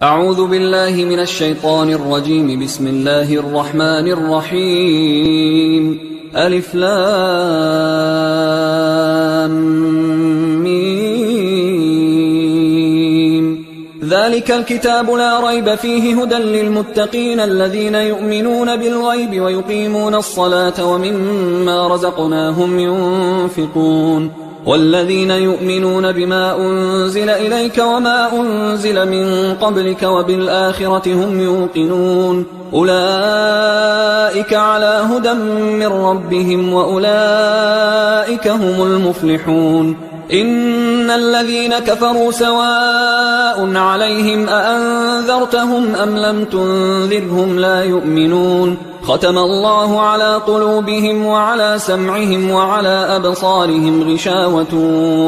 أعوذ بالله من الشيطان الرجيم. بسم الله الرحمن الرحيم. ألف لام ميم. ذلك الكتاب لا ريب فيه هدى للمتقين الذين يؤمنون بالغيب ويقيمون الصلاة ومما رزقناهم ينفقون والذين يؤمنون بما أنزل إليك وما أنزل من قبلك وبالآخرة هم يوقنون أولئك على هدى من ربهم وأولئك هم المفلحون. إن الذين كفروا سواء عليهم أأنذرتهم أم لم تنذرهم لا يؤمنون. ختم الله على قلوبهم وعلى سمعهم وعلى أبصارهم غشاوة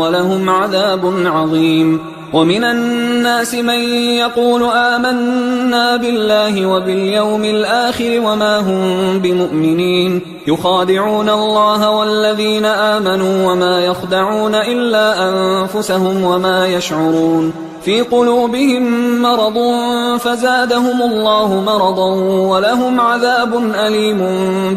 ولهم عذاب عظيم. ومن الناس من يقول آمنا بالله وباليوم الآخر وما هم بمؤمنين يخادعون الله والذين آمنوا وما يخدعون إلا أنفسهم وما يشعرون. في قلوبهم مرض فزادهم الله مرضا ولهم عذاب أليم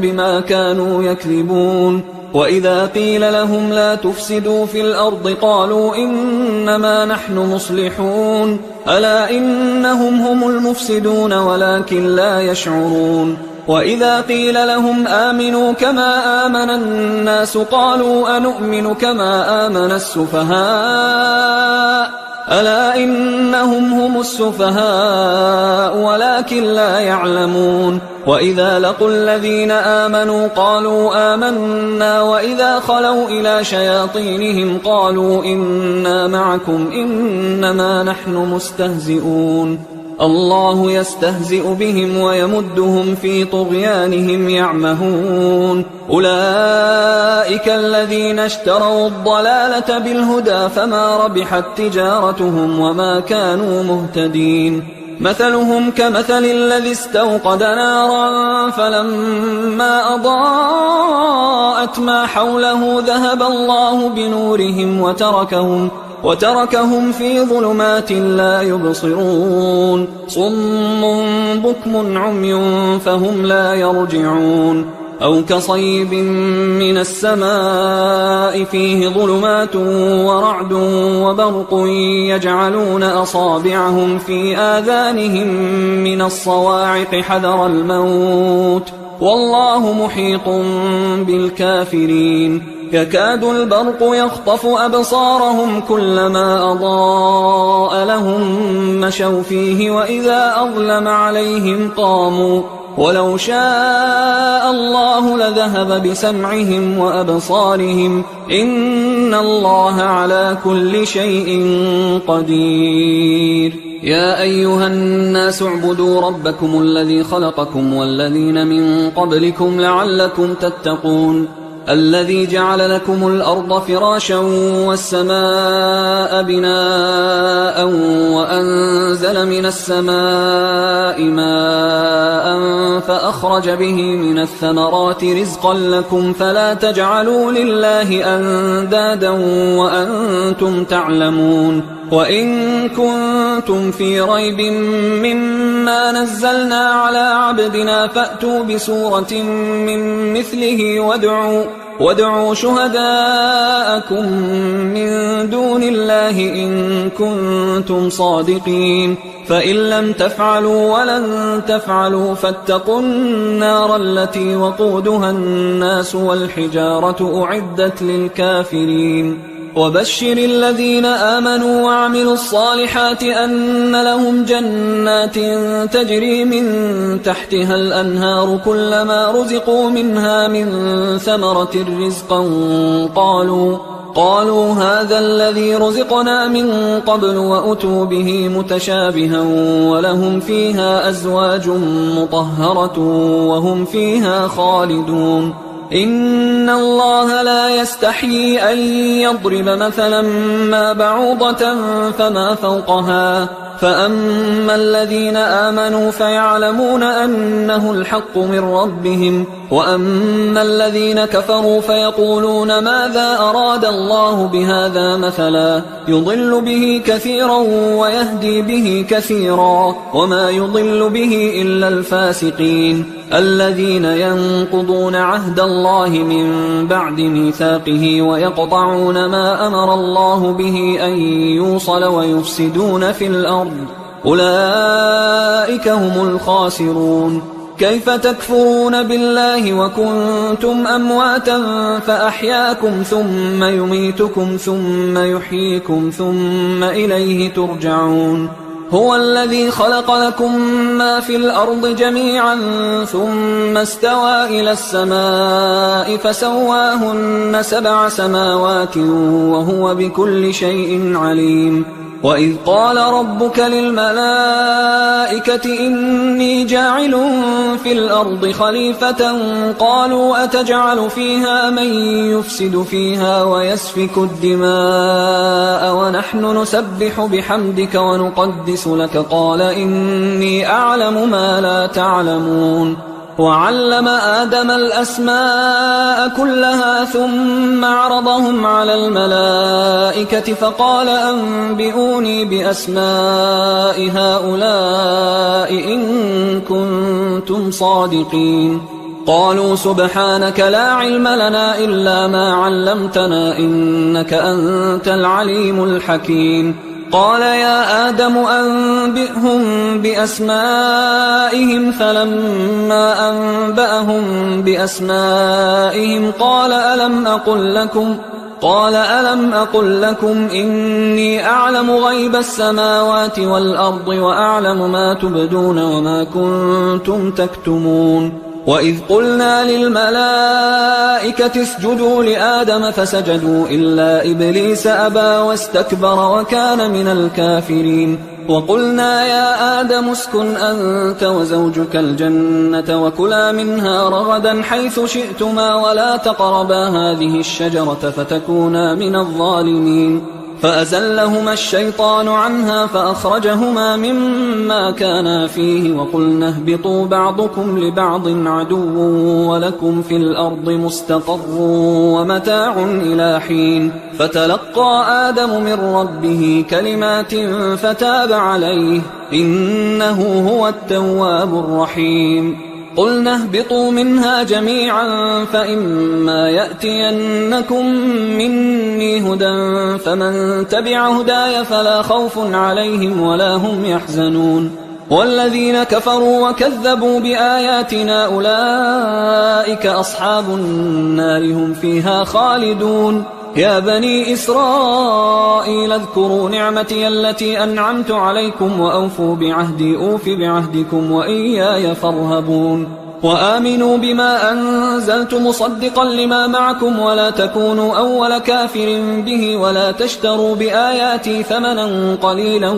بما كانوا يكذبون. وإذا قيل لهم لا تفسدوا في الأرض قالوا إنما نحن مصلحون ألا إنهم هم المفسدون ولكن لا يشعرون. وإذا قيل لهم آمنوا كما آمن الناس قالوا أنؤمن كما آمن السفهاء ألا إنهم هم السفهاء ولكن لا يعلمون. وإذا لقوا الذين آمنوا قالوا آمنا وإذا خلوا إلى شياطينهم قالوا إنا معكم إنما نحن مستهزئون. الله يستهزئ بهم ويمدهم في طغيانهم يعمهون. أولئك الذين اشتروا الضلالة بالهدى فما ربحت تجارتهم وما كانوا مهتدين. مثلهم كمثل الذي استوقد نارا فلما أضاءت ما حوله ذهب الله بنورهم وتركهم في ظلمات لا يبصرون. صم بكم عمي فهم لا يرجعون. أو كصيب من السماء فيه ظلمات ورعد وبرق يجعلون أصابعهم في آذانهم من الصواعق حذر الموت والله محيط بالكافرين. يكاد البرق يخطف أبصارهم كلما أضاء لهم مشوا فيه وإذا أظلم عليهم قاموا ولو شاء الله لذهب بسمعهم وأبصارهم إن الله على كل شيء قدير. يا أيها الناس اعبدوا ربكم الذي خلقكم والذين من قبلكم لعلكم تتقون الذي جعل لكم الأرض فراشا والسماء بناء وأنزل من السماء ماء فأخرج به من الثمرات رزقا لكم فلا تجعلوا لله أندادا وأنتم تعلمون. وإن كنتم في ريب مما نزلنا على عبدنا فأتوا بسورة من مثله وادعوا شهداءكم من دون الله إن كنتم صادقين. فإن لم تفعلوا ولن تفعلوا فاتقوا النار التي وقودها الناس والحجارة أعدت للكافرين. وبشر الذين آمنوا وعملوا الصالحات أن لهم جنات تجري من تحتها الأنهار كلما رزقوا منها من ثمرة رزقا قالوا هذا الذي رزقنا من قبل وأتوا به متشابها ولهم فيها أزواج مطهرة وهم فيها خالدون. إن الله لا يستحيي أن يضرب مثلا ما بعوضة فما فوقها فأما الذين آمنوا فيعلمون أنه الحق من ربهم وأما الذين كفروا فيقولون ماذا أراد الله بهذا مثلا يضل به كثيرا ويهدي به كثيرا وما يضل به إلا الفاسقين الذين ينقضون عهد الله من بعد ميثاقه ويقطعون ما أمر الله به أن يوصل ويفسدون في الأرض أولئك هم الخاسرون. كيف تكفرون بالله وكنتم أمواتا فأحياكم ثم يميتكم ثم يحييكم ثم إليه ترجعون. هو الذي خلق لكم ما في الأرض جميعا ثم استوى إلى السماء فسواهن 7 سماوات وهو بكل شيء عليم. وإذ قال ربك للملائكة إني جاعل في الأرض خليفة قالوا أتجعل فيها من يفسد فيها ويسفك الدماء ونحن نسبح بحمدك ونقدس لك قال إني أعلم ما لا تعلمون. وعلم آدم الأسماء كلها ثم عرضهم على الملائكة فقال أنبئوني بأسماء هؤلاء إن كنتم صادقين. قالوا سبحانك لا علم لنا إلا ما علمتنا إنك أنت العليم الحكيم. قال يا آدم أنبئهم بأسمائهم فلما أنبأهم بأسمائهم قال ألم أقل لكم إني أعلم غيب السماوات والأرض وأعلم ما تبدون وما كنتم تكتمون. وإذ قلنا للملائكة اسجدوا لآدم فسجدوا إلا إبليس أبى واستكبر وكان من الكافرين. وقلنا يا آدم اسكن أنت وزوجك الجنة وكلا منها رغدا حيث شئتما ولا تقربا هذه الشجرة فتكونا من الظالمين. فأزلهما الشيطان عنها فأخرجهما مما كانا فيه وقلنا اهبطوا بعضكم لبعض عدو ولكم في الأرض مستقر ومتاع إلى حين. فتلقى آدم من ربه كلمات فتاب عليه إنه هو التواب الرحيم. قلنا اهبطوا منها جميعا فإما يأتينكم مني هدى فمن تبع هداي فلا خوف عليهم ولا هم يحزنون. والذين كفروا وكذبوا بآياتنا أولئك أصحاب النار هم فيها خالدون. يا بني إسرائيل اذكروا نعمتي التي أنعمت عليكم وأوفوا بعهدي أوف بعهدكم وإياي فارهبون. وآمنوا بما أنزلت مصدقا لما معكم ولا تكونوا أول كافر به ولا تشتروا بآياتي ثمنا قليلا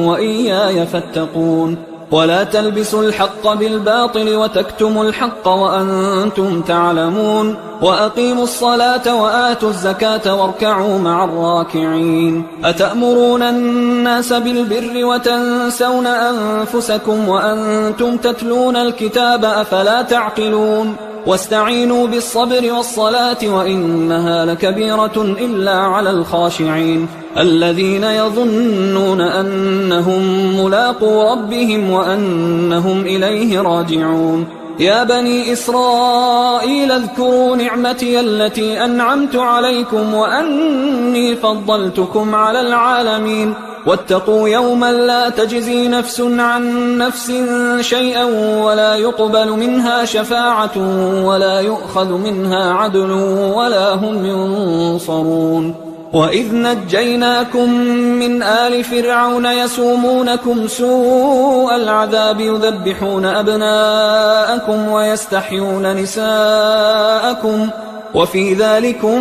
وإياي فاتقون. ولا تلبسوا الحق بالباطل وتكتموا الحق وأنتم تعلمون. وأقيموا الصلاة وآتوا الزكاة واركعوا مع الراكعين. أتأمرون الناس بالبر وتنسون أنفسكم وأنتم تتلون الكتاب أفلا تعقلون. واستعينوا بالصبر والصلاة وإنها لكبيرة إلا على الخاشعين الذين يظنون أنهم ملاقو ربهم وأنهم إليه راجعون. يا بني إسرائيل اذكروا نعمتي التي أنعمت عليكم وأني فضلتكم على العالمين. واتقوا يوما لا تجزي نفس عن نفس شيئا ولا يقبل منها شفاعة ولا يؤخذ منها عدل ولا هم ينصرون. وإذ نجيناكم من آل فرعون يسومونكم سوء العذاب يذبحون أبناءكم ويستحيون نساءكم وفي ذلكم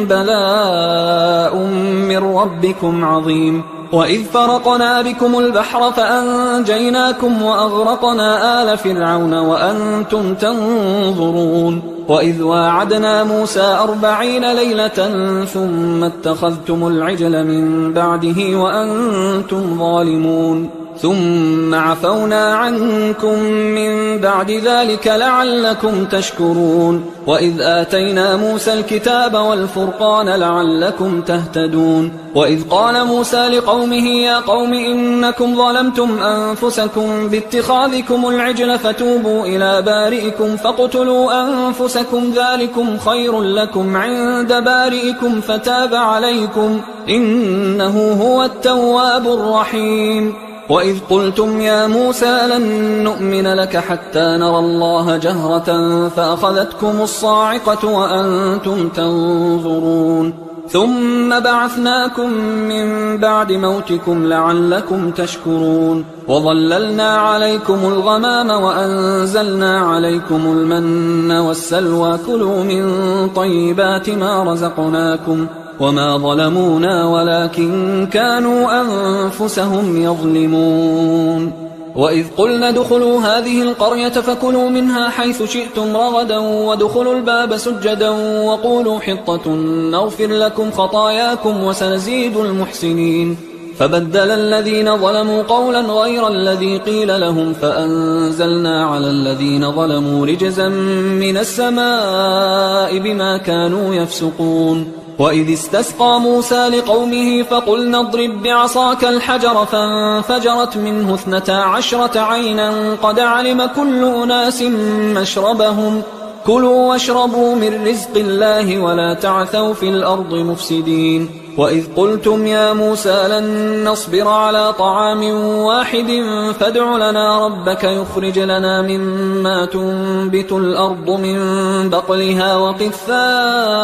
بلاء من ربكم عظيم. وإذ فرقنا بكم البحر فأنجيناكم وأغرقنا آل فرعون وأنتم تنظرون. وإذ واعدنا موسى 40 ليلة ثم اتخذتم العجل من بعده وأنتم ظالمون. ثم عفونا عنكم من بعد ذلك لعلكم تشكرون وإذ آتينا موسى الكتاب والفرقان لعلكم تهتدون وإذ قال موسى لقومه يا قوم إنكم ظلمتم أنفسكم باتخاذكم العجل فتوبوا إلى بارئكم فاقتلوا أنفسكم ذلكم خير لكم عند بارئكم فتاب عليكم إنه هو التواب الرحيم وإذ قلتم يا موسى لن نؤمن لك حتى نرى الله جهرة فأخذتكم الصاعقة وأنتم تنظرون ثم بعثناكم من بعد موتكم لعلكم تشكرون وظللنا عليكم الغمام وأنزلنا عليكم المن والسلوى كلوا من طيبات ما رزقناكم وما ظلمونا ولكن كانوا أنفسهم يظلمون وإذ قلنا ادخلوا هذه القرية فكلوا منها حيث شئتم رغدا وادخلوا الباب سجدا وقولوا حطة نغفر لكم خطاياكم وسنزيد المحسنين فبدل الذين ظلموا قولا غير الذي قيل لهم فأنزلنا على الذين ظلموا رجزا من السماء بما كانوا يفسقون وإذ استسقى موسى لقومه فقلنا اضرب بعصاك الحجر فانفجرت منه 12 عينا قد علم كل أناس مشربهم كلوا واشربوا من رزق الله ولا تعثوا في الأرض مفسدين وإذ قلتم يا موسى لن نصبر على طعام واحد فادع لنا ربك يخرج لنا مما تنبت الأرض من بقلها وقثائها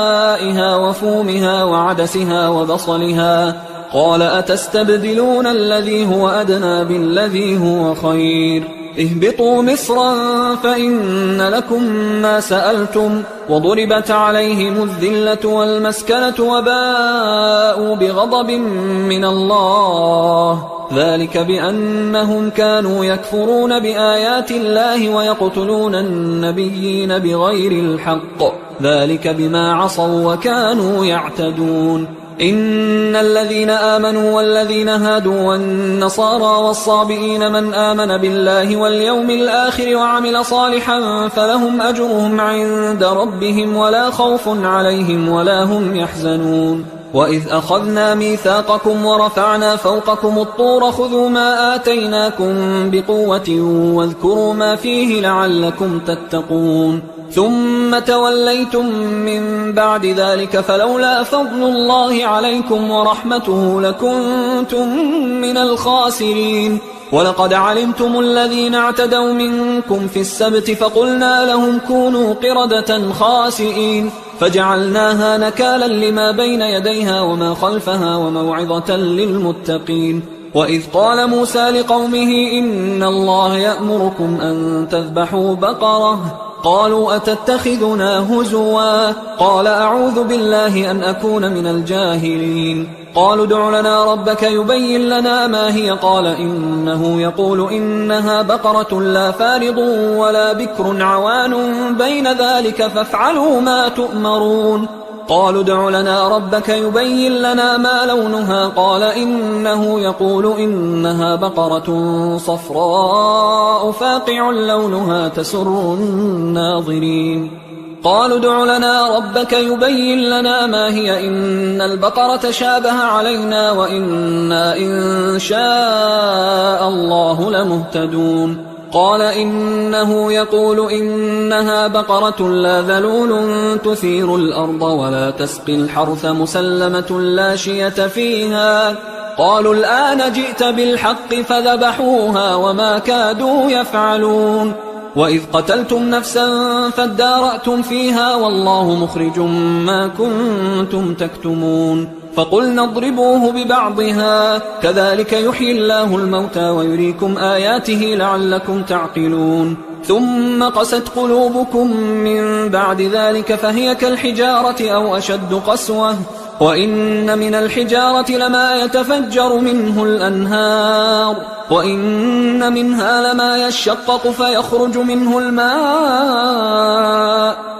وفومها وعدسها وبصلها قال أتستبدلون الذي هو أدنى بالذي هو خير اهبطوا مصرا فإن لكم ما سألتم وضربت عليهم الذلة والمسكنة وباءوا بغضب من الله ذلك بأنهم كانوا يكفرون بآيات الله ويقتلون النبيين بغير الحق ذلك بما عصوا وكانوا يعتدون إن الذين آمنوا والذين هادوا والنصارى والصابئين من آمن بالله واليوم الآخر وعمل صالحا فلهم أجرهم عند ربهم ولا خوف عليهم ولا هم يحزنون وإذ أخذنا ميثاقكم ورفعنا فوقكم الطور خذوا ما آتيناكم بقوة واذكروا ما فيه لعلكم تتقون ثم توليتم من بعد ذلك فلولا فضل الله عليكم ورحمته لكنتم من الخاسرين ولقد علمتم الذين اعتدوا منكم في السبت فقلنا لهم كونوا قردة خاسئين فجعلناها نكالا لما بين يديها وما خلفها وموعظة للمتقين وإذ قال موسى لقومه إن الله يأمركم أن تذبحوا بقرة قالوا أتتخذنا هزوا قال أعوذ بالله أن أكون من الجاهلين قالوا ادع لنا ربك يبين لنا ما هي قال إنه يقول إنها بقرة لا فارض ولا بكر عوان بين ذلك فافعلوا ما تؤمرون قالوا ادع لنا ربك يبين لنا ما لونها قال إنه يقول إنها بقرة صفراء فاقع لونها تسر الناظرين قالوا ادع لنا ربك يبين لنا ما هي إن البقرة شابه علينا وإنا إن شاء الله لمهتدون قال إنه يقول إنها بقرة لا ذلول تثير الأرض ولا تسقي الحرث مسلمة لا شية فيها قالوا الآن جئت بالحق فذبحوها وما كادوا يفعلون وإذ قتلتم نفسا فادارأتم فيها والله مخرج ما كنتم تكتمون فقلنا اضربوه ببعضها كذلك يحيي الله الموتى ويريكم آياته لعلكم تعقلون ثم قست قلوبكم من بعد ذلك فهي كالحجارة أو أشد قسوة وإن من الحجارة لما يتفجر منه الأنهار وإن منها لما يشقق فيخرج منه الماء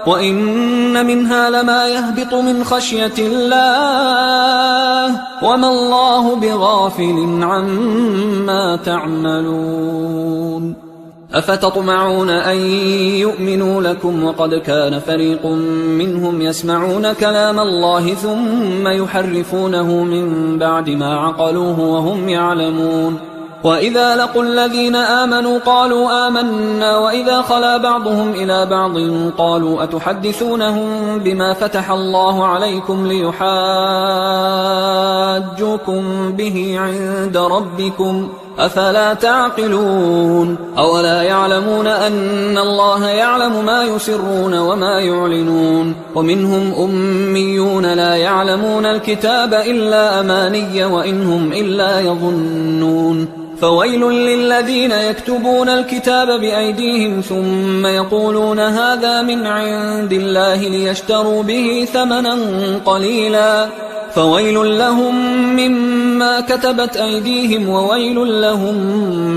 وإن منها لما يهبط من خشية الله وما الله بغافل عما تعملون. أفتطمعون أن يؤمنوا لكم وقد كان فريق منهم يسمعون كلام الله ثم يحرفونه من بعد ما عقلوه وهم يعلمون. وإذا لقوا الذين آمنوا قالوا آمنا وإذا خلا بعضهم إلى بعض قالوا أتحدثونهم بما فتح الله عليكم ليحاجوكم به عند ربكم أفلا تعقلون. أولا يعلمون أن الله يعلم ما يسرون وما يعلنون. ومنهم أميون لا يعلمون الكتاب إلا أماني وإنهم إلا يظنون. فويل للذين يكتبون الكتاب بأيديهم ثم يقولون هذا من عند الله ليشتروا به ثمنا قليلا فويل لهم مما كتبت أيديهم وويل لهم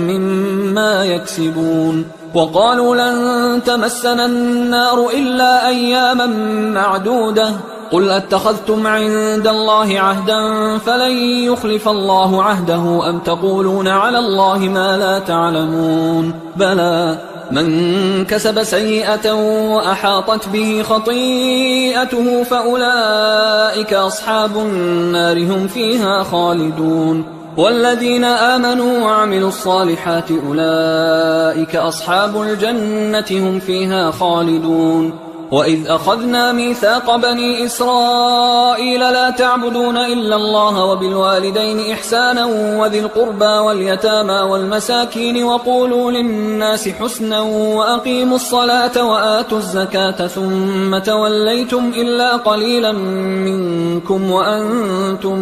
مما يكسبون. وقالوا لن تمسنا النار إلا أياما معدودة قل أتخذتم عند الله عهدا فلن يخلف الله عهده أم تقولون على الله ما لا تعلمون. بلى من كسب سيئة وأحاطت به خطيئته فأولئك أصحاب النار هم فيها خالدون. والذين آمنوا وعملوا الصالحات أولئك أصحاب الجنة هم فيها خالدون. وإذ أخذنا ميثاق بني إسرائيل لا تعبدون إلا الله وبالوالدين إحسانا وذي القربى واليتامى والمساكين وقولوا للناس حسنا وأقيموا الصلاة وآتوا الزكاة ثم توليتم إلا قليلا منكم وأنتم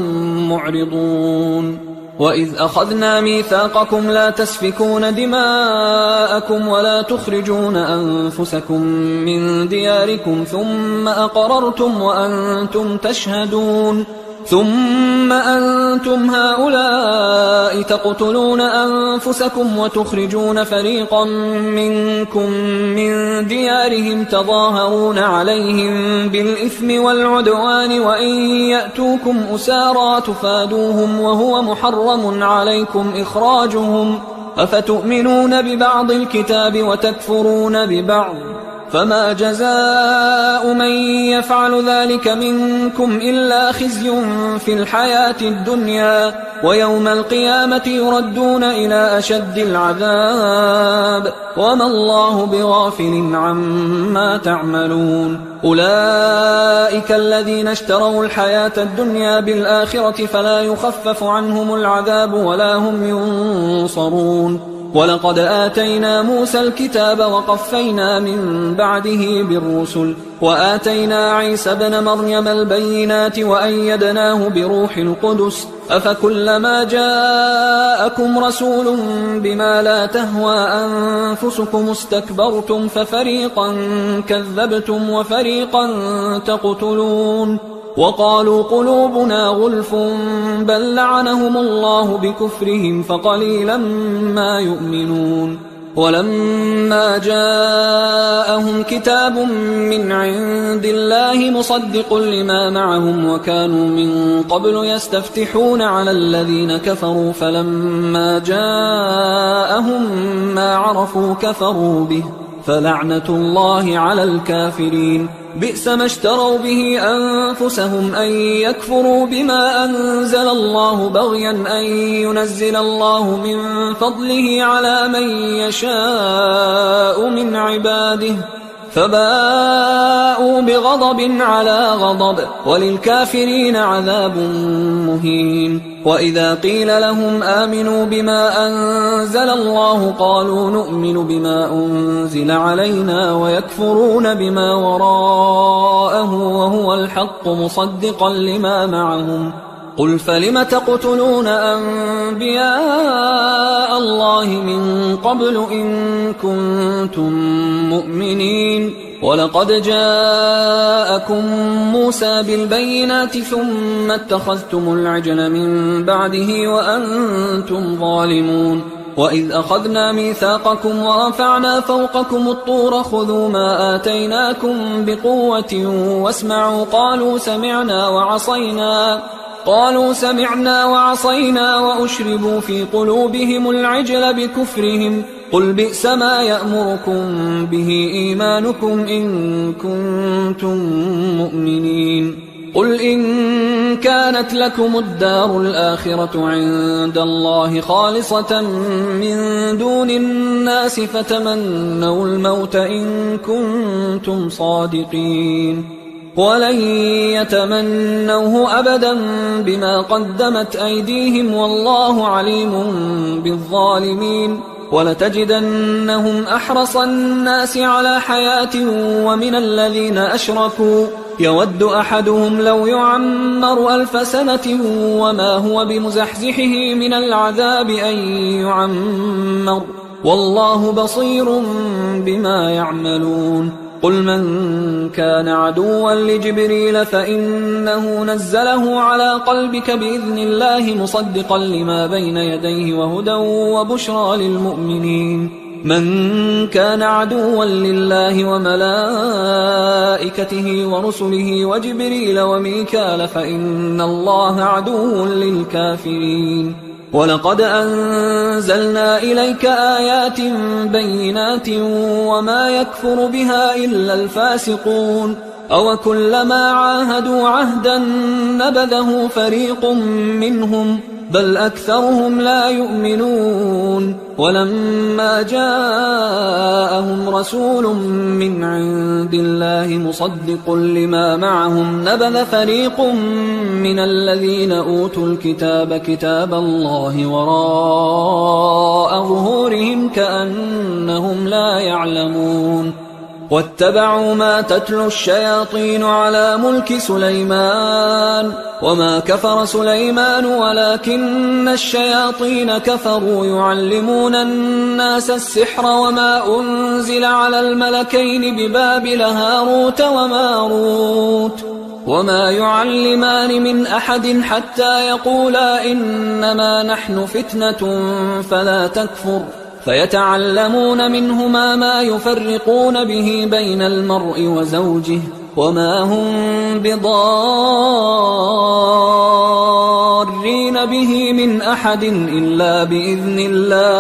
معرضون. وإذ أخذنا ميثاقكم لا تسفكون دماءكم ولا تخرجون أنفسكم من دياركم ثم أقررتم وأنتم تشهدون. ثم أنتم هؤلاء تقتلون أنفسكم وتخرجون فريقا منكم من ديارهم تظاهرون عليهم بالإثم والعدوان وإن يأتوكم أسارى تفادوهم وهو محرم عليكم إخراجهم أفتؤمنون ببعض الكتاب وتكفرون ببعض فما جزاء من يفعل ذلك منكم إلا خزي في الحياة الدنيا ويوم القيامة يردون إلى أشد العذاب وما الله بغافل عما تعملون. أولئك الذين اشتروا الحياة الدنيا بالآخرة فلا يخفف عنهم العذاب ولا هم ينصرون. ولقد آتينا موسى الكتاب وقفينا من بعده بالرسل وآتينا عيسى ابن مريم البينات وأيدناه بروح القدس أفكلما جاءكم رسول بما لا تهوى أنفسكم استكبرتم ففريقا كذبتم وفريقا تقتلون. وقالوا قلوبنا غلف بل لعنهم الله بكفرهم فقليلا ما يؤمنون. ولما جاءهم كتاب من عند الله مصدق لما معهم وكانوا من قبل يستفتحون على الذين كفروا فلما جاءهم ما عرفوا كفروا به فلعنة الله على الكافرين. بئس ما اشتروا به أنفسهم أن يكفروا بما أنزل الله بغيا أن ينزل الله من فضله على من يشاء من عباده فباءوا بغضب على غضب وللكافرين عذاب مهين. وإذا قيل لهم آمنوا بما أنزل الله قالوا نؤمن بما أنزل علينا ويكفرون بما وراءه وهو الحق مصدقا لما معهم. قل فلم تقتلون أنبياء الله من قبل إن كنتم مؤمنين ولقد جاءكم موسى بالبينات ثم اتخذتم العجل من بعده وأنتم ظالمون وإذ أخذنا ميثاقكم ورفعنا فوقكم الطور خذوا ما آتيناكم بقوة واسمعوا قالوا سمعنا وعصينا وأشربوا في قلوبهم العجل بكفرهم قل بئس ما يأمركم به إيمانكم إن كنتم مؤمنين قل إن كانت لكم الدار الآخرة عند الله خالصة من دون الناس فتمنوا الموت إن كنتم صادقين ولن يتمنوه أبدا بما قدمت أيديهم والله عليم بالظالمين ولتجدنهم أحرص الناس على حياة ومن الذين أشركوا يود أحدهم لو يعمر 1000 سنة وما هو بمزحزحه من العذاب أن يعمر والله بصير بما يعملون قل من كان عدوا لجبريل فإنه نزله على قلبك بإذن الله مصدقا لما بين يديه وهدى وبشرى للمؤمنين من كان عدوا لله وملائكته ورسله وجبريل وميكال فإن الله عدو للكافرين ولقد أنزلنا إليك آيات بينات وما يكفر بها إلا الفاسقون أوكلما عاهدوا عهدا نبذه فريق منهم بل أكثرهم لا يؤمنون ولما جاءهم رسول من عند الله مصدق لما معهم نبذ فريق من الذين أوتوا الكتاب كتاب الله وراء ظهورهم كأنهم لا يعلمون واتبعوا ما تتلو الشياطين على ملك سليمان وما كفر سليمان ولكن الشياطين كفروا يعلمون الناس السحر وما أنزل على الملكين ببابل هاروت وماروت وما يعلمان من أحد حتى يقولا إنما نحن فتنة فلا تكفر فيتعلمون منهما ما يفرقون به بين المرء وزوجه وما هم بضارين به من أحد إلا بإذن الله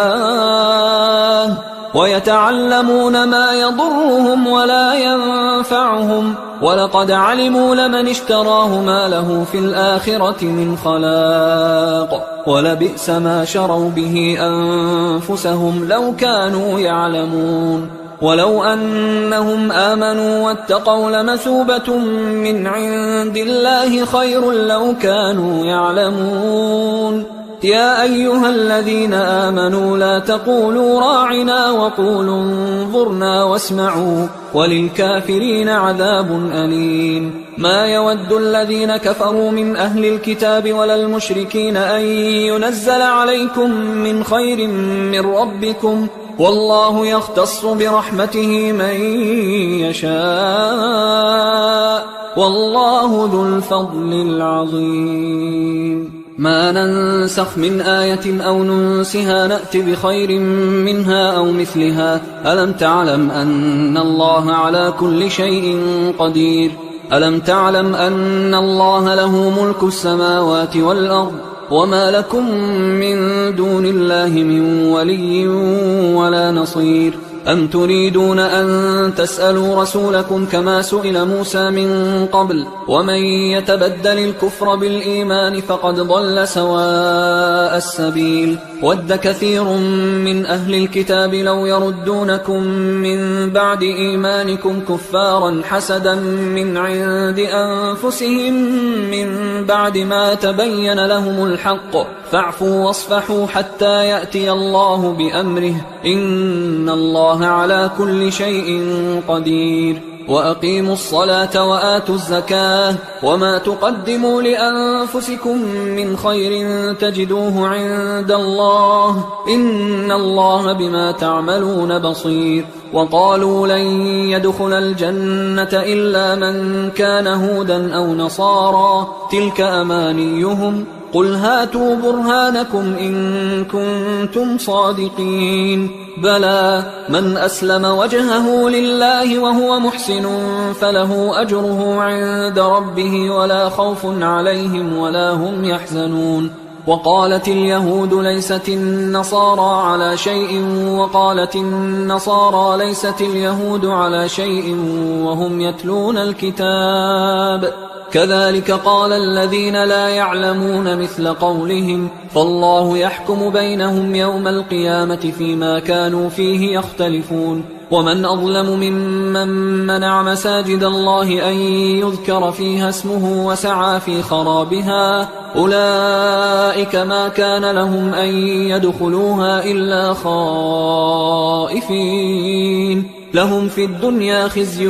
ويتعلمون ما يضرهم ولا ينفعهم ولقد علموا لمن اشتراه ما له في الآخرة من خلاق ولبئس ما شروا به أنفسهم لو كانوا يعلمون ولو أنهم آمنوا واتقوا لمثوبة من عند الله خير لو كانوا يعلمون يا أيها الذين آمنوا لا تقولوا راعنا وقولوا انظرنا واسمعوا وللكافرين عذاب أليم ما يود الذين كفروا من أهل الكتاب ولا المشركين أن ينزل عليكم من خير من ربكم والله يختص برحمته من يشاء والله ذو الفضل العظيم ما ننسخ من آية أو ننسها نأت بخير منها أو مثلها ألم تعلم أن الله على كل شيء قدير ألم تعلم أن الله له ملك السماوات والأرض وما لكم من دون الله من ولي ولا نصير أم تريدون أن تسألوا رسولكم كما سئل موسى من قبل ومن يتبدل الكفر بالإيمان فقد ضل سواء السبيل ود كثير من أهل الكتاب لو يردونكم من بعد إيمانكم كفارا حسدا من عند أنفسهم من بعد ما تبين لهم الحق فاعفوا واصفحوا حتى يأتي الله بأمره إن الله على كل شيء قدير وأقيموا الصلاة وآتوا الزكاة وما تقدموا لأنفسكم من خير تجدوه عند الله إن الله بما تعملون بصير وقالوا لن يدخل الجنة إلا من كان هودا أو نصارى تلك أمانيهم قل هاتوا برهانكم إن كنتم صادقين بلى من أسلم وجهه لله وهو محسن فله أجره عند ربه ولا خوف عليهم ولا هم يحزنون وقالت اليهود ليست النصارى على شيء وقالت النصارى ليست اليهود على شيء وهم يتلون الكتاب كذلك قال الذين لا يعلمون مثل قولهم فالله يحكم بينهم يوم القيامة فيما كانوا فيه يختلفون ومن أظلم ممن منع مساجد الله أن يذكر فيها اسمه وسعى في خرابها أولئك ما كان لهم أن يدخلوها إلا خائفين لهم في الدنيا خزي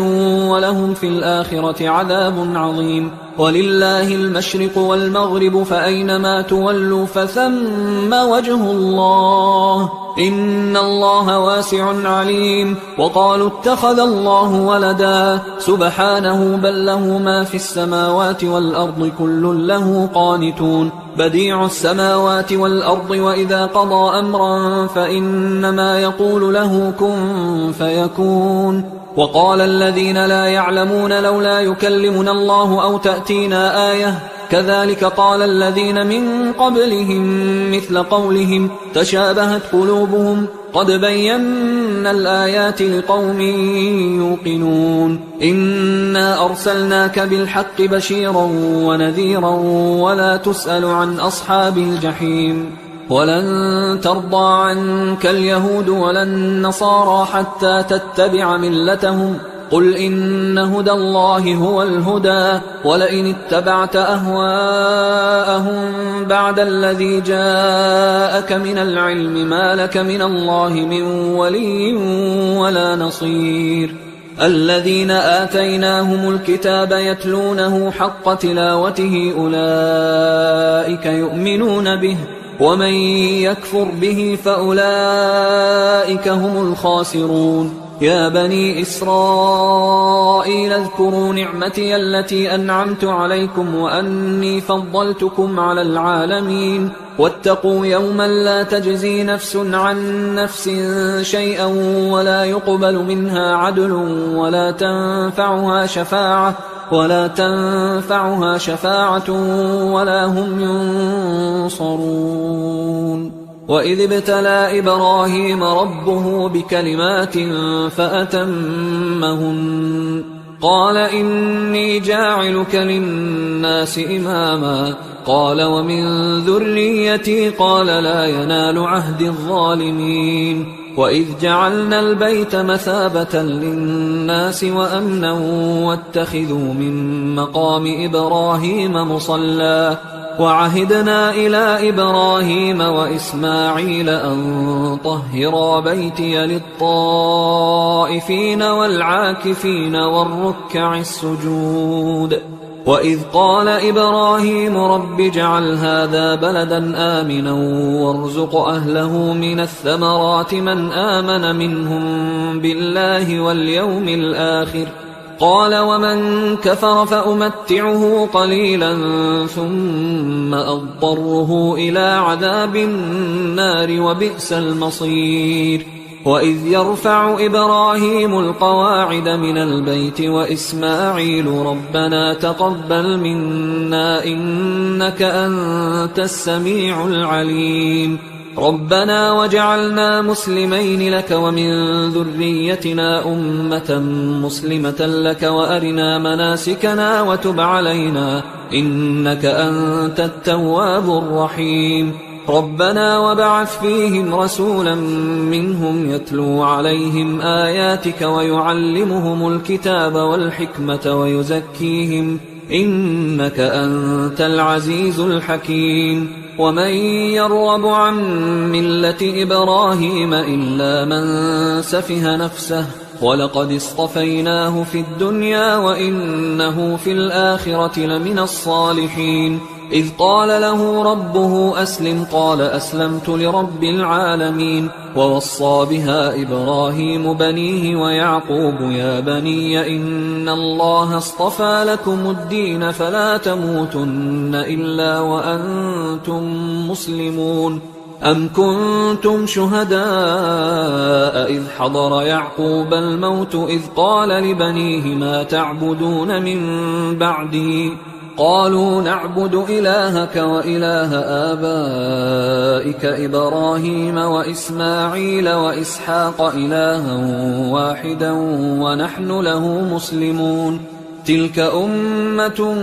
ولهم في الآخرة عذاب عظيم ولله المشرق والمغرب فأينما تولوا فثم وجه الله إن الله واسع عليم وقالوا اتخذ الله ولدا سبحانه بل له ما في السماوات والأرض كل له قانتون بديع السماوات والأرض وإذا قضى أمرا فإنما يقول له كن فيكون وقال الذين لا يعلمون لولا يكلمنا الله أو تأتينا آية كذلك قال الذين من قبلهم مثل قولهم تشابهت قلوبهم قد بينا الآيات لقوم يوقنون إنا أرسلناك بالحق بشيرا ونذيرا ولا تسأل عن أصحاب الجحيم ولن ترضى عنك اليهود ولا النصارى حتى تتبع ملتهم قل إن هدى الله هو الهدى ولئن اتبعت أهواءهم بعد الذي جاءك من العلم ما لك من الله من ولي ولا نصير الذين آتيناهم الكتاب يتلونه حق تلاوته أولئك يؤمنون به ومن يكفر به فأولئك هم الخاسرون يا بني إسرائيل اذكروا نعمتي التي أنعمت عليكم وأني فضلتكم على العالمين واتقوا يوما لا تجزي نفس عن نفس شيئا ولا يقبل منها عدل ولا تنفعها شفاعة ولا هم ينصرون وإذ ابتلى إبراهيم ربه بكلمات فأتمهن قال إني جاعلك للناس إماما قال ومن ذريتي قال لا ينال عهد الظالمين وإذ جعلنا البيت مثابة للناس وأمنا واتخذوا من مقام إبراهيم مصلى وعهدنا إلى إبراهيم وإسماعيل أن طهرا بيتي للطائفين والعاكفين والركع السجود وإذ قال إبراهيم رب اجعل هذا بلدا آمنا وارزق أهله من الثمرات من آمن منهم بالله واليوم الآخر قال ومن كفر فأمتعه قليلا ثم أضطره إلى عذاب النار وبئس المصير وإذ يرفع إبراهيم القواعد من البيت وإسماعيل ربنا تقبل منا إنك أنت السميع العليم ربنا وجعلنا مسلمين لك ومن ذريتنا أمة مسلمة لك وأرنا مناسكنا وتب علينا إنك أنت التواب الرحيم ربنا وبعث فيهم رسولا منهم يتلو عليهم آياتك ويعلمهم الكتاب والحكمة ويزكيهم إنك أنت العزيز الحكيم ومن يرغب عن ملة إبراهيم إلا من سفه نفسه ولقد اصطفيناه في الدنيا وإنه في الآخرة لمن الصالحين إذ قال له ربه أسلم قال أسلمت لرب العالمين ووصى بها إبراهيم بنيه ويعقوب يا بني إن الله اصطفى لكم الدين فلا تموتن إلا وأنتم مسلمون أم كنتم شهداء إذ حضر يعقوب الموت إذ قال لبنيه ما تعبدون من بعدي قالوا نعبد إلهك وإله آبائك إبراهيم وإسماعيل وإسحاق إلها واحدا ونحن له مسلمون تلك أمة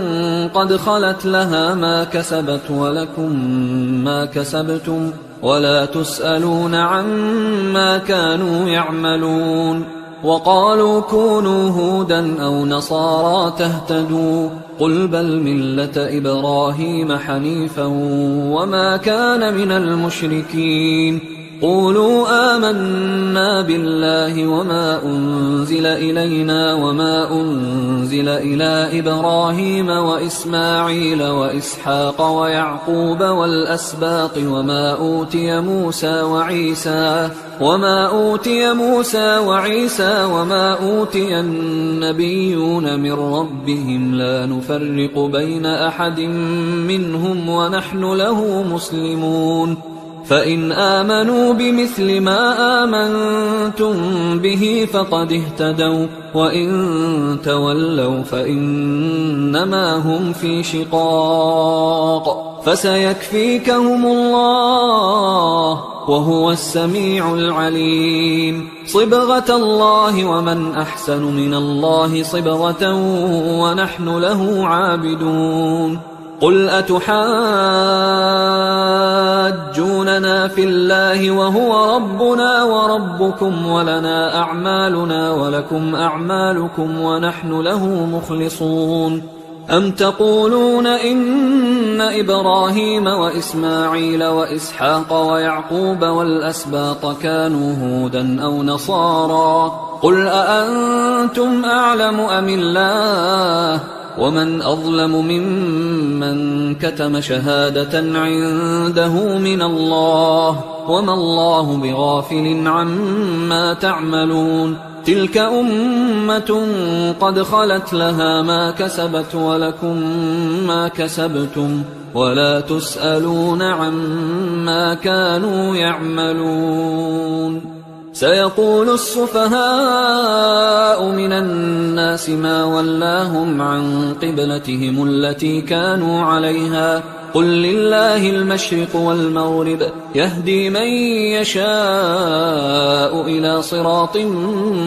قد خلت لها ما كسبت ولكم ما كسبتم ولا تسألون عما كانوا يعملون وقالوا كونوا هودا أو نصارى تهتدوا قل بل ملة إبراهيم حنيفا وما كان من المشركين قولوا آمنا بالله وما أنزل إلينا وما أنزل إلى إبراهيم وإسماعيل وإسحاق ويعقوب والأسباط وما أوتي موسى وعيسى وما أوتي النبيون من ربهم لا نفرق بين أحد منهم ونحن له مسلمون فإن آمنوا بمثل ما آمنتم به فقد اهتدوا وإن تولوا فإنما هم في شقاق فسيكفيكهم الله وهو السميع العليم صبغة الله ومن أحسن من الله صبغة ونحن له عابدون قل أتحاجوننا في الله وهو ربنا وربكم ولنا أعمالنا ولكم أعمالكم ونحن له مخلصون أم تقولون إن إبراهيم وإسماعيل وإسحاق ويعقوب والأسباط كانوا هودا أو نصارى قل أأنتم أعلم أم الله ومن أظلم ممن كتم شهادة عنده من الله وما الله بغافل عما تعملون تلك أمة قد خلت لها ما كسبت ولكم ما كسبتم ولا تسألون عما كانوا يعملون سيقول السفهاء من الناس ما ولاهم عن قبلتهم التي كانوا عليها قل لله المشرق والمغرب يهدي من يشاء إلى صراط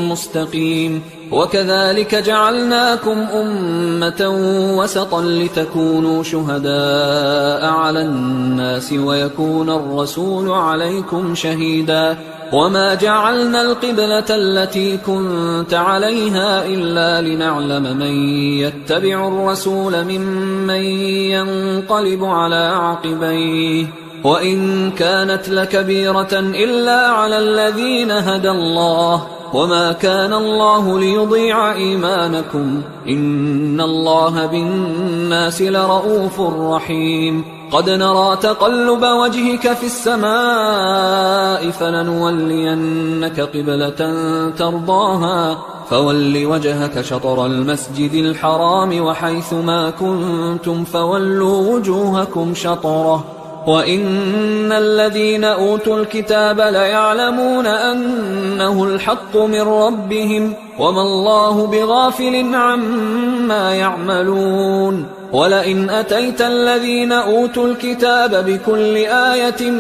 مستقيم وكذلك جعلناكم أمة وسطا لتكونوا شهداء على الناس ويكون الرسول عليكم شهيدا وما جعلنا القبلة التي كنت عليها إلا لنعلم من يتبع الرسول ممن ينقلب على عقبيه وإن كانت لكبيرة إلا على الذين هدى الله وما كان الله ليضيع إيمانكم إن الله بالناس لرؤوف رحيم قد نرى تقلب وجهك في السماء فلنولينك قبلة ترضاها فول وجهك شطر المسجد الحرام وحيث ما كنتم فولوا وجوهكم شطره وإن الذين أوتوا الكتاب ليعلمون أنه الحق من ربهم وما الله بغافل عما يعملون ولئن أتيت الذين أوتوا الكتاب بكل آية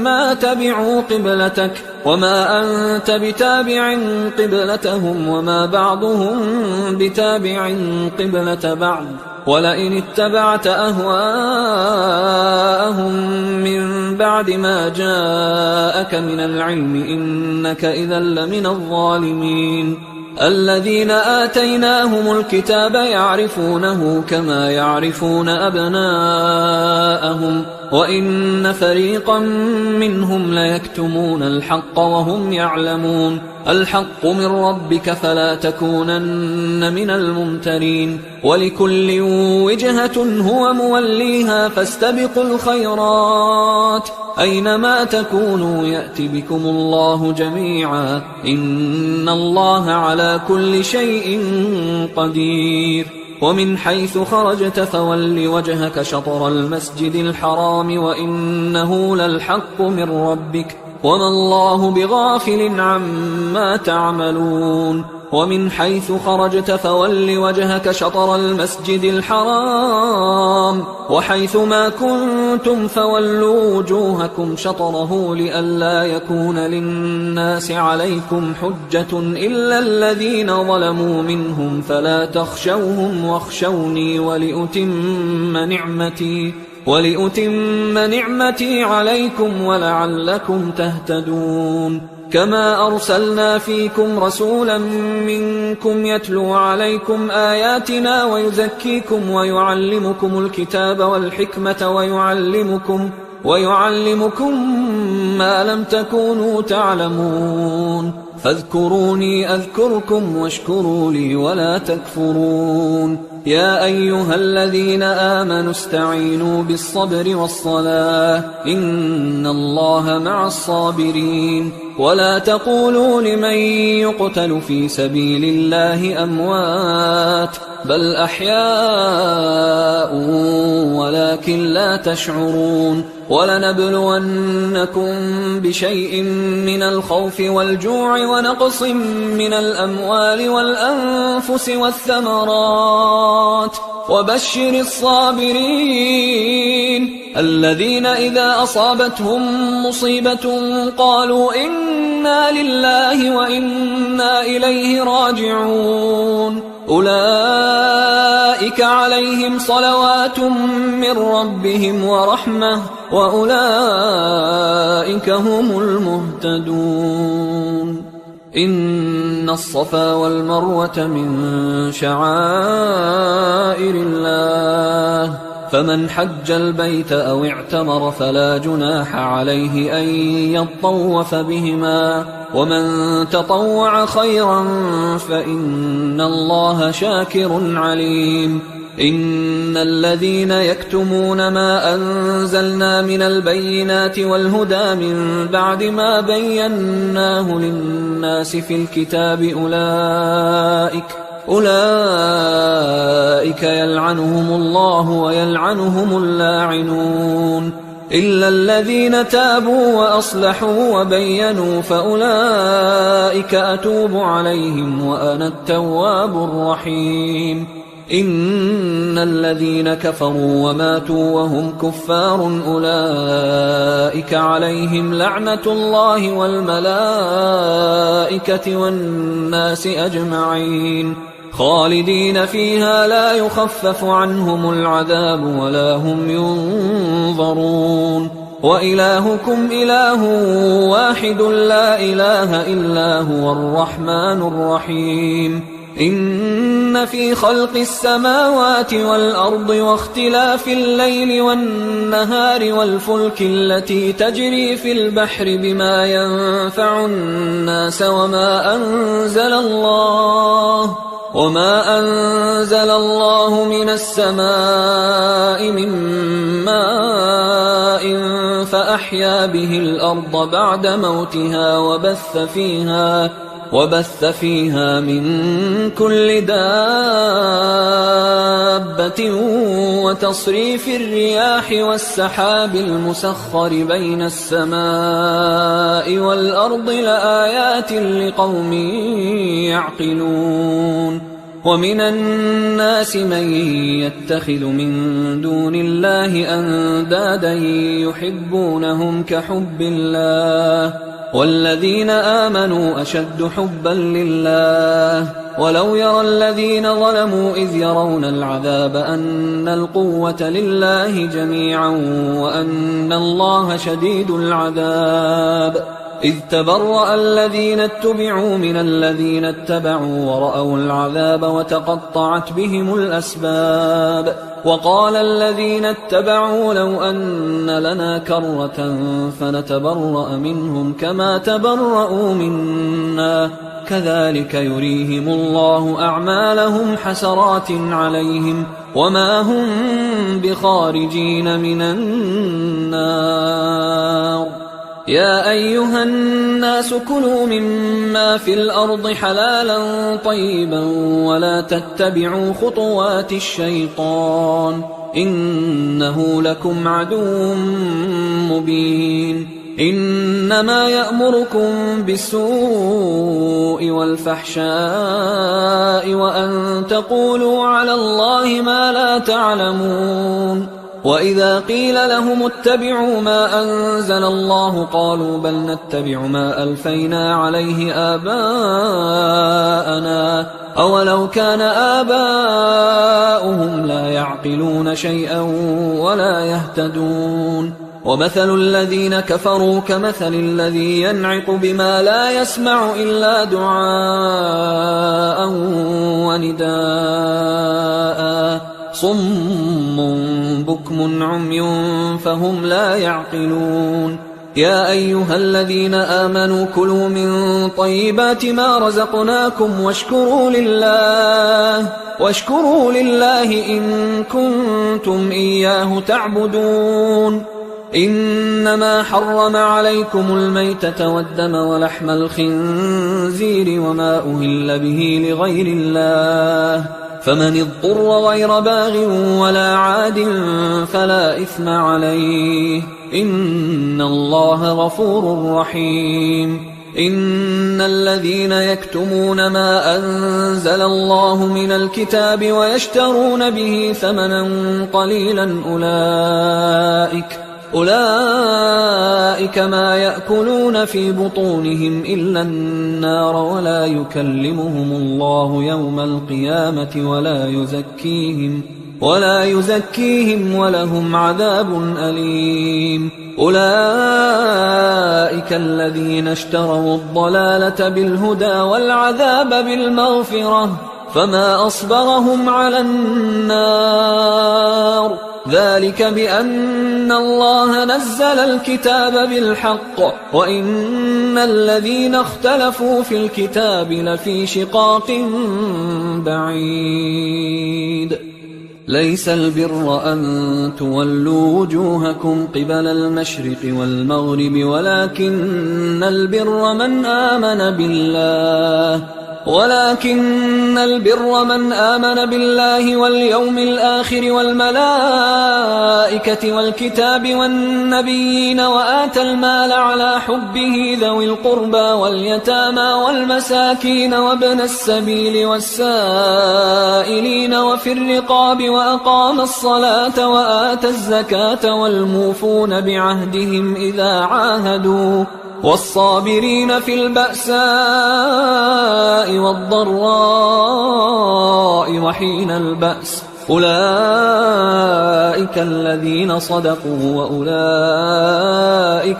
ما تبعوا قبلتك وما أنت بتابع قبلتهم وما بعضهم بتابع قبلة بعض ولئن اتبعت أهواءهم من بعد ما جاءك من العلم إنك إذا لمن الظالمين الذين آتيناهم الكتاب يعرفونه كما يعرفون أبناءهم وإن فريقا منهم ليكتمون الحق وهم يعلمون الحق من ربك فلا تكونن من الممترين ولكل وجهة هو موليها فاستبقوا الخيرات أينما تكونوا يأت بكم الله جميعا إن الله على كل شيء قدير ومن حيث خرجت فول وجهك شطر المسجد الحرام وإنه للحق من ربك وما الله بغافل عما تعملون ومن حيث خرجت فول وجهك شطر المسجد الحرام وحيث ما كنتم فولوا وجوهكم شطره لئلا يكون للناس عليكم حجة إلا الذين ظلموا منهم فلا تخشوهم واخشوني ولأتم نعمتي عليكم ولعلكم تهتدون كما أرسلنا فيكم رسولا منكم يتلو عليكم آياتنا ويزكيكم ويعلمكم الكتاب والحكمة ويعلمكم ما لم تكونوا تعلمون فاذكروني أذكركم واشكروا لي ولا تكفرون يا أيها الذين آمنوا استعينوا بالصبر والصلاة إن الله مع الصابرين ولا تقولوا لمن يقتل في سبيل الله أموات بل أحياء ولكن لا تشعرون ولنبلونكم بشيء من الخوف والجوع ونقص من الأموال والأنفس والثمرات وبشر الصابرين الذين إذا أصابتهم مصيبة قالوا إنا لله وإنا إليه راجعون أولئك عليهم صلوات من ربهم ورحمة وأولئك هم المهتدون إن الصفا والمروة من شعائر الله فمن حج البيت أو اعتمر فلا جناح عليه أن يطوف بهما ومن تطوع خيرا فإن الله شاكر عليم إن الذين يكتمون ما أنزلنا من البينات والهدى من بعد ما بيناه للناس في الكتاب أولئك يلعنهم الله ويلعنهم اللاعنون إلا الذين تابوا وأصلحوا وبينوا فأولئك أتوب عليهم وأنا التواب الرحيم إن الذين كفروا وماتوا وهم كفار أولئك عليهم لعنة الله والملائكة والناس أجمعين خالدين فيها لا يخفف عنهم العذاب ولا هم ينظرون وإلهكم إله واحد لا إله إلا هو الرحمن الرحيم إن في خلق السماوات والأرض واختلاف الليل والنهار والفلك التي تجري في البحر بما ينفع الناس وما أنزل الله من السماء من ماء فأحيا به الأرض بعد موتها وبث فيها من كل دابة وتصريف الرياح والسحاب المسخر بين السماء والأرض لآيات لقوم يعقلون ومن الناس من يتخذ من دون الله أندادا يحبونهم كحب الله والذين آمنوا أشد حبا لله ولو يرى الذين ظلموا إذ يرون العذاب أن القوة لله جميعا وأن الله شديد العذاب إذ تبرأ الذين اتبعوا من الذين اتبعوا ورأوا العذاب وتقطعت بهم الأسباب وقال الذين اتبعوا لو أن لنا كرة فنتبرأ منهم كما تبرأوا منا كذلك يريهم الله أعمالهم حسرات عليهم وما هم بخارجين من النار يا أيها الناس كلوا مما في الأرض حلالا طيبا ولا تتبعوا خطوات الشيطان إنه لكم عدو مبين إنما يأمركم بالسوء والفحشاء وأن تقولوا على الله ما لا تعلمون وإذا قيل لهم اتبعوا ما أنزل الله قالوا بل نتبع ما ألفينا عليه آباءنا أولو كان آباؤهم لا يعقلون شيئا ولا يهتدون ومثل الذين كفروا كمثل الذي ينعق بما لا يسمع إلا دعاء ونداء صم بكم عمي فهم لا يعقلون يا أيها الذين آمنوا كلوا من طيبات ما رزقناكم واشكروا لله إن كنتم إياه تعبدون إنما حرم عليكم الميتة والدم ولحم الخنزير وما أهل به لغير الله فمن اضطر غير باغ ولا عاد فلا إثم عليه إن الله غفور رحيم إن الذين يكتمون ما أنزل الله من الكتاب ويشترون به ثمنا قليلا أولئك ما يأكلون في بطونهم إلا النار ولا يكلمهم الله يوم القيامة ولا يزكيهم ولهم عذاب أليم أولئك الذين اشتروا الضلالة بالهدى والعذاب بالمغفرة فما أصبرهم على النار ذلك بأن الله نزل الكتاب بالحق وإن الذين اختلفوا في الكتاب لفي شقاق بعيد ليس البر أن تولوا وجوهكم قبل المشرق والمغرب ولكن البر من آمن بالله واليوم الآخر والملائكة والكتاب والنبيين وآتى المال على حبه ذوي القربى واليتامى والمساكين وابن السبيل والسائلين وفي الرقاب وأقام الصلاة وآتى الزكاة والموفون بعهدهم إذا عاهدوا والصابرين في البأساء والضراء وحين البأس أولئك الذين صدقوا وأولئك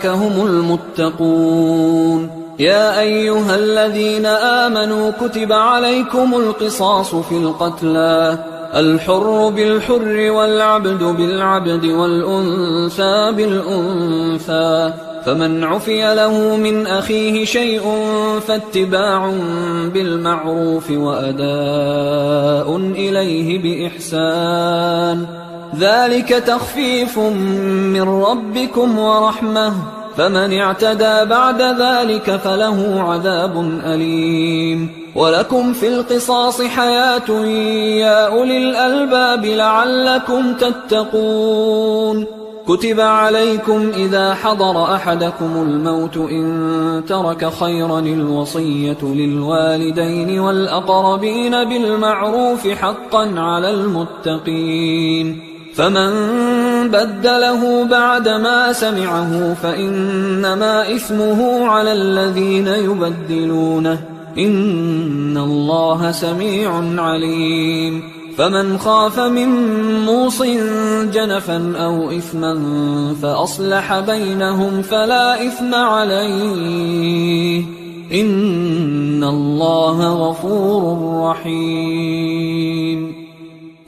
هم المتقون يا أيها الذين آمنوا كتب عليكم القصاص في القتلى الحر بالحر والعبد بالعبد والأنثى بالأنثى فمن عفي له من أخيه شيء فاتباع بالمعروف وأداء إليه بإحسان ذلك تخفيف من ربكم ورحمة فمن اعتدى بعد ذلك فله عذاب أليم ولكم في القصاص حياة يا أولي الألباب لعلكم تتقون كتب عليكم إذا حضر أحدكم الموت إن ترك خيرا الوصية للوالدين والأقربين بالمعروف حقا على المتقين فمن بدله بعدما سمعه فإنما إثمه على الذين يبدلونه إن الله سميع عليم فمن خاف من موص جنفا أو إثما فأصلح بينهم فلا إثم عليه إن الله غفور رحيم.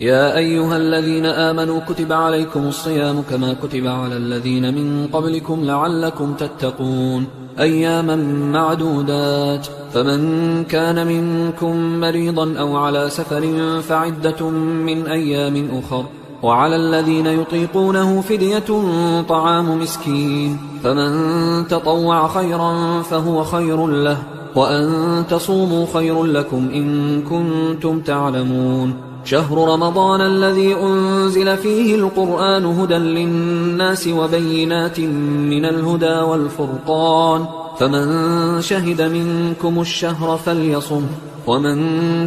يا أيها الذين آمنوا كتب عليكم الصيام كما كتب على الذين من قبلكم لعلكم تتقون أياما معدودات، فمن كان منكم مريضا أو على سفر فعدة من أيام أخر، وعلى الذين يطيقونه فدية طعام مسكين، فمن تطوع خيرا فهو خير له، وأن تصوموا خير لكم إن كنتم تعلمون. شهر رمضان الذي أنزل فيه القرآن هدى للناس وبينات من الهدى والفرقان، فمن شهد منكم الشهر فليصم، ومن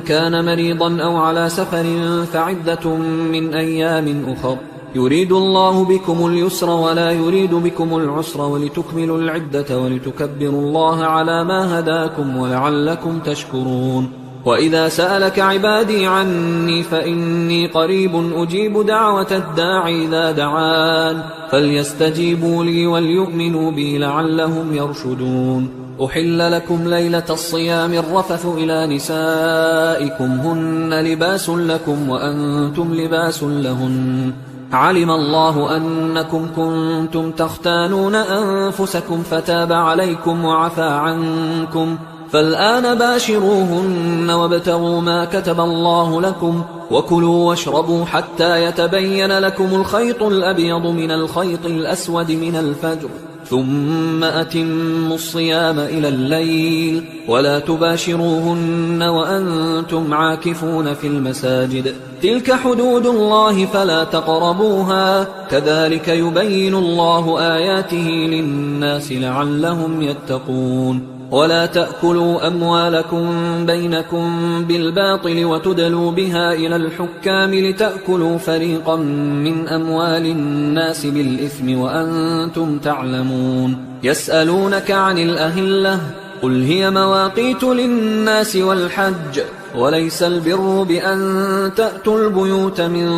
كان مريضا أو على سفر فعدة من أيام أخر، يريد الله بكم اليسر ولا يريد بكم العسر ولتكملوا العدة ولتكبروا الله على ما هداكم ولعلكم تشكرون. وإذا سألك عبادي عني فإني قريب أجيب دعوة الداعي إذا دعان، فليستجيبوا لي وليؤمنوا بي لعلهم يرشدون. أحل لكم ليلة الصيام الرفث إلى نسائكم هن لباس لكم وأنتم لباس لهن، علم الله أنكم كنتم تختانون أنفسكم فتاب عليكم وعفى عنكم، فالآن باشروهن وابتغوا ما كتب الله لكم، وكلوا واشربوا حتى يتبين لكم الخيط الأبيض من الخيط الأسود من الفجر، ثم أتموا الصيام إلى الليل، ولا تباشروهن وأنتم عاكفون في المساجد، تلك حدود الله فلا تقربوها، كذلك يبين الله آياته للناس لعلهم يتقون. ولا تأكلوا أموالكم بينكم بالباطل وتدلوا بها إلى الحكام لتأكلوا فريقا من أموال الناس بالإثم وأنتم تعلمون. يسألونك عن الأهلة قل هي مواقيت للناس والحج، وليس البر بأن تأتوا البيوت من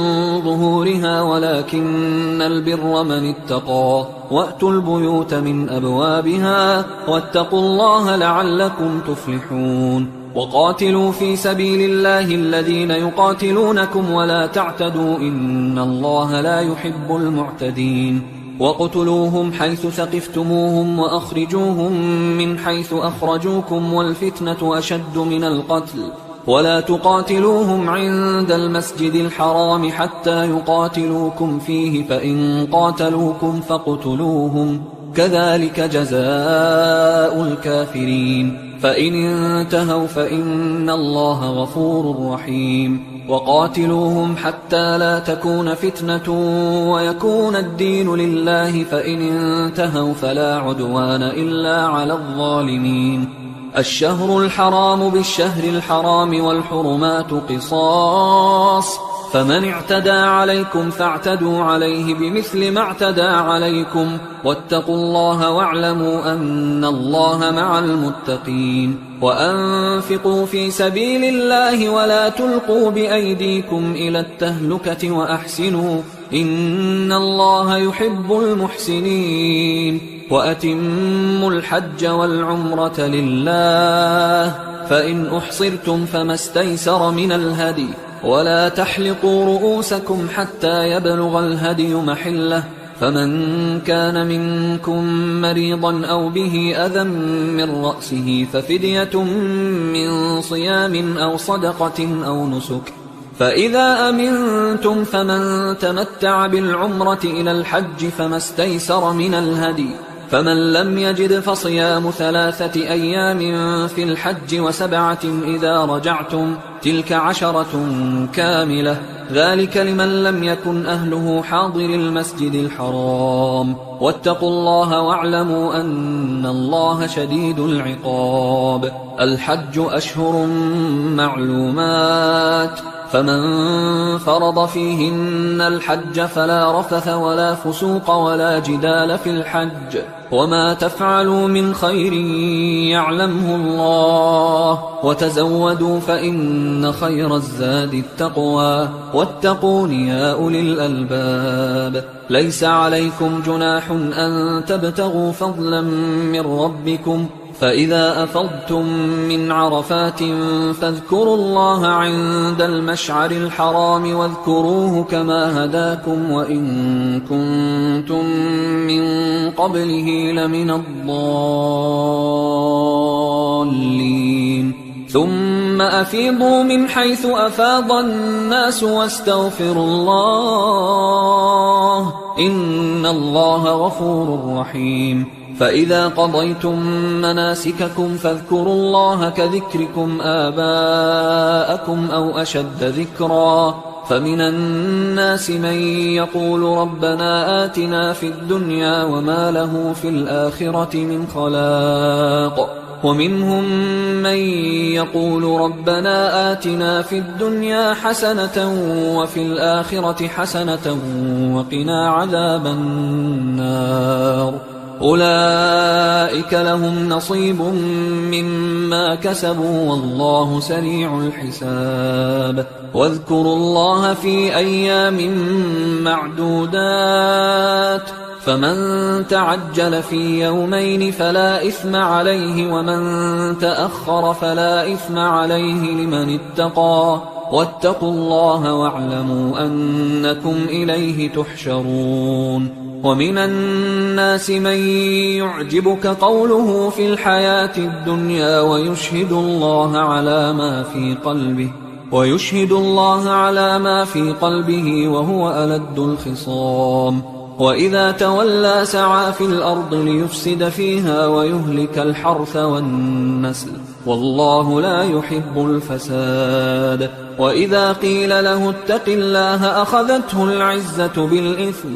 ظهورها ولكن البر من اتقى، وأتوا البيوت من أبوابها واتقوا الله لعلكم تفلحون. وقاتلوا في سبيل الله الذين يقاتلونكم ولا تعتدوا إن الله لا يحب المعتدين. وقتلوهم حيث ثقفتموهم وأخرجوهم من حيث أخرجوكم والفتنة أشد من القتل، ولا تقاتلوهم عند المسجد الحرام حتى يقاتلوكم فيه، فإن قاتلوكم فاقتلوهم، كذلك جزاء الكافرين، فإن انتهوا فإن الله غفور رحيم. وقاتلوهم حتى لا تكون فتنة ويكون الدين لله، فإن انتهوا فلا عدوان إلا على الظالمين. الشهر الحرام بالشهر الحرام والحرمات قصاص، فمن اعتدى عليكم فاعتدوا عليه بمثل ما اعتدى عليكم، واتقوا الله واعلموا أن الله مع المتقين. وأنفقوا في سبيل الله ولا تلقوا بأيديكم إلى التهلكة وأحسنوا إن الله يحب المحسنين. وأتموا الحج والعمرة لله، فإن أحصرتم فما استيسر من الهدي، ولا تحلقوا رؤوسكم حتى يبلغ الهدي محله، فمن كان منكم مريضا أو به أذى من رأسه ففدية من صيام أو صدقة أو نسك، فإذا أمنتم فمن تمتع بالعمرة إلى الحج فما استيسر من الهدي، فمن لم يجد فصيام 3 أيام في الحج و7 إذا رجعتم، تلك 10 كاملة، ذلك لمن لم يكن أهله حاضر المسجد الحرام. واتقوا الله واعلموا أن الله شديد العقاب. الحج أشهر معلومات، فمن فرض فيهن الحج فلا رفث ولا فسوق ولا جدال في الحج، وما تفعلوا من خير يعلمه الله، وتزودوا فإن خير الزاد التقوى واتقون يا أولي الألباب. ليس عليكم جناح أن تبتغوا فضلا من ربكم، فإذا أفضتم من عرفات فاذكروا الله عند المشعر الحرام واذكروه كما هداكم وإن كنتم من قبله لمن الضالين. ثم أفيضوا من حيث أفاض الناس واستغفروا الله إن الله غفور رحيم. فإذا قضيتم مناسككم فاذكروا الله كذكركم آباءكم أو أشد ذكرا. فمن الناس من يقول ربنا آتنا في الدنيا وما له في الآخرة من خلاق، ومنهم من يقول ربنا آتنا في الدنيا حسنة وفي الآخرة حسنة وقنا عذاب النار. أولئك لهم نصيب مما كسبوا والله سريع الحساب. واذكروا الله في أيام معدودات، فمن تعجل في يومين فلا إثم عليه ومن تأخر فلا إثم عليه لمن اتقى. واتقوا الله واعلموا أنكم إليه تحشرون. ومن الناس من يعجبك قوله في الحياة الدنيا ويشهد الله على ما في قلبه وهو ألد الخصام. وإذا تولى سعى في الأرض ليفسد فيها ويهلك الحرث والنسل والله لا يحب الفساد. وإذا قيل له اتق الله أخذته العزة بالإثم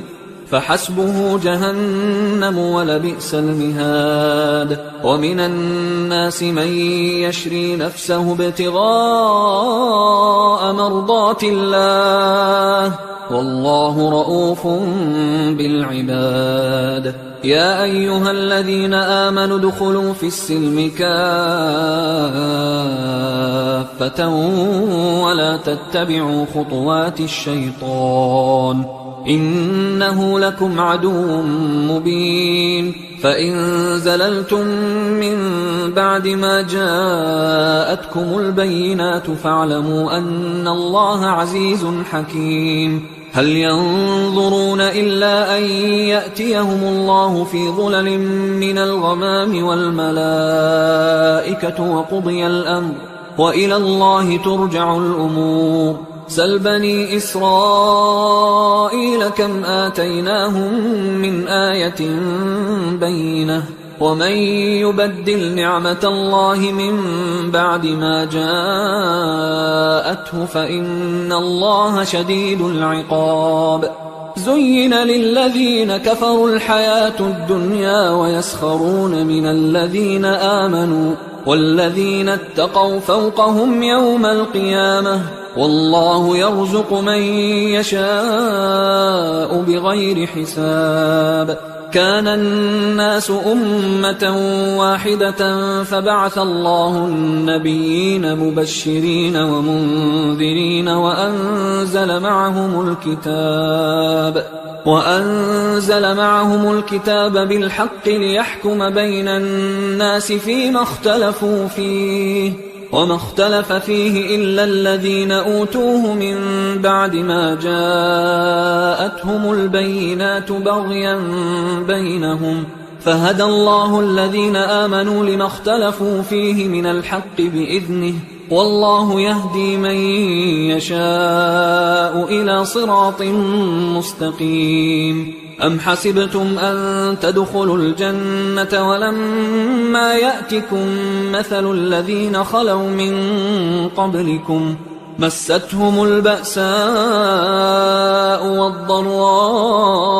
فحسبه جهنم ولبئس المهاد. ومن الناس من يشري نفسه ابتغاء مرضات الله والله رؤوف بالعباد. يا أيها الذين آمنوا ادخلوا في السلم كافة ولا تتبعوا خطوات الشيطان إنه لكم عدو مبين. فإن زللتم من بعد ما جاءتكم البينات فاعلموا أن الله عزيز حكيم. هل ينظرون إلا أن يأتيهم الله في ظلل من الغمام والملائكة وقضي الأمر وإلى الله ترجع الأمور. سل بني إسرائيل كم آتيناهم من آية بينة ومن يبدل نعمة الله من بعد ما جاءته فإن الله شديد العقاب. زين للذين كفروا الحياة الدنيا ويسخرون من الذين آمنوا والذين اتقوا فوقهم يوم القيامة والله يرزق من يشاء بغير حساب. كان الناس أمة واحدة فبعث الله النبيين مبشرين ومنذرين وأنزل معهم الكتاب بالحق ليحكم بين الناس فيما اختلفوا فيه وما اختلف فيه إلا الذين أوتوه من بعد ما جاءتهم البينات بغيا بينهم فهدى الله الذين آمنوا لما اختلفوا فيه من الحق بإذنه والله يهدي من يشاء إلى صراط مستقيم. أم حسبتم أن تدخلوا الجنة ولما يأتكم مثل الذين خلوا من قبلكم مستهم البأساء والضراء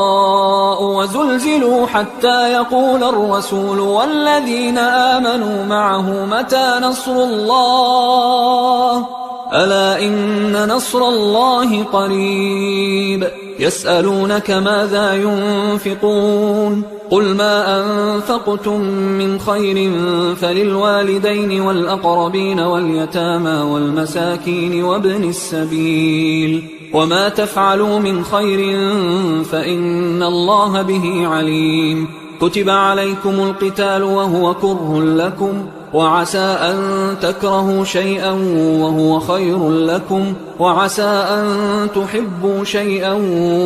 وزلزلوا حتى يقول الرسول والذين آمنوا معه متى نصر الله ألا إن نصر الله قريب. يسألونك ماذا ينفقون قل ما أنفقتم من خير فللوالدين والأقربين واليتامى والمساكين وابن السبيل وما تفعلوا من خير فإن الله به عليم كتب عليكم القتال وهو كره لكم وعسى أن تكرهوا شيئا وهو خير لكم وعسى أن تحبوا شيئا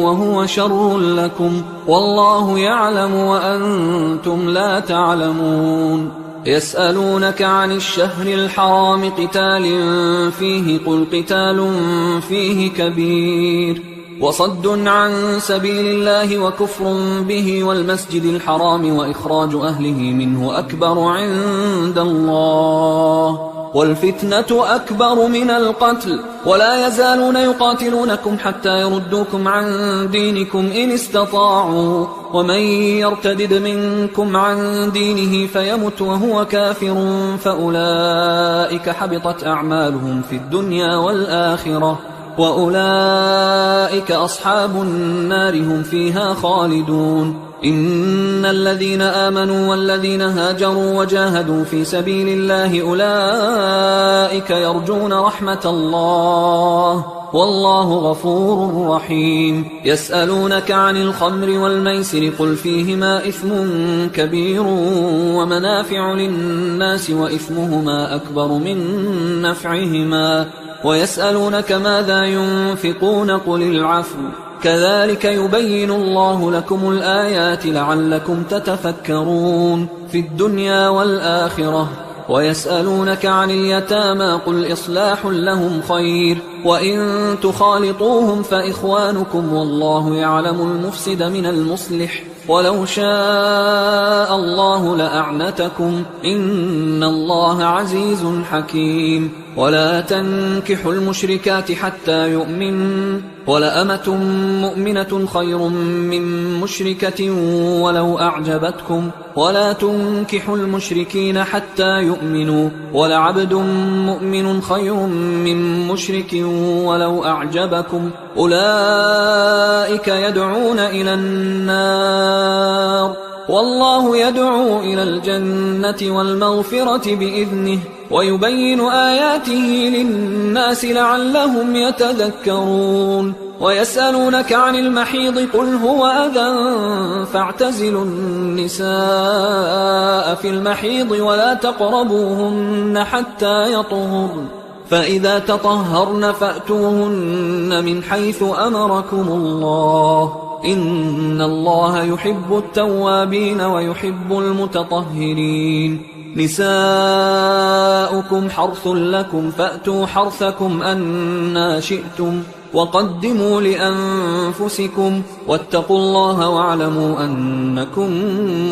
وهو شر لكم والله يعلم وأنتم لا تعلمون يسألونك عن الشهر الحرام قتال فيه قل قتال فيه كبير وصد عن سبيل الله وكفر به والمسجد الحرام وإخراج أهله منه أكبر عند الله والفتنة أكبر من القتل ولا يزالون يقاتلونكم حتى يردوكم عن دينكم إن استطاعوا ومن يرتدد منكم عن دينه فيمت وهو كافر فأولئك حبطت أعمالهم في الدنيا والآخرة وأولئك أصحاب النار هم فيها خالدون إن الذين آمنوا والذين هاجروا وجاهدوا في سبيل الله أولئك يرجون رحمة الله والله غفور رحيم يسألونك عن الخمر والميسر قل فيهما إثم كبير ومنافع للناس وإثمهما أكبر من نفعهما ويسألونك ماذا ينفقون قل العفو كذلك يبين الله لكم الآيات لعلكم تتفكرون في الدنيا والآخرة ويسألونك عن اليتامى قل إصلاح لهم خير وإن تخالطوهم فإخوانكم والله يعلم المفسد من المصلح ولو شاء الله لأعنتكم إن الله عزيز حكيم ولا تنكحوا المشركات حتى يؤمنوا ولأمة مؤمنة خير من مشركة ولو أعجبتكم ولا تنكحوا المشركين حتى يؤمنوا ولعبد مؤمن خير من مشرك ولو أعجبكم أولئك يدعون إلى النار والله يدعو إلى الجنة والمغفرة بإذنه ويبين آياته للناس لعلهم يتذكرون ويسألونك عن المحيض قل هو أذى فاعتزلوا النساء في المحيض ولا تقربوهن حتى يطهرن فإذا تطهرن فأتوهن من حيث أمركم الله إن الله يحب التوابين ويحب المتطهرين نساؤكم حرث لكم فأتوا حرثكم أنى شئتم وقدموا لأنفسكم واتقوا الله واعلموا أنكم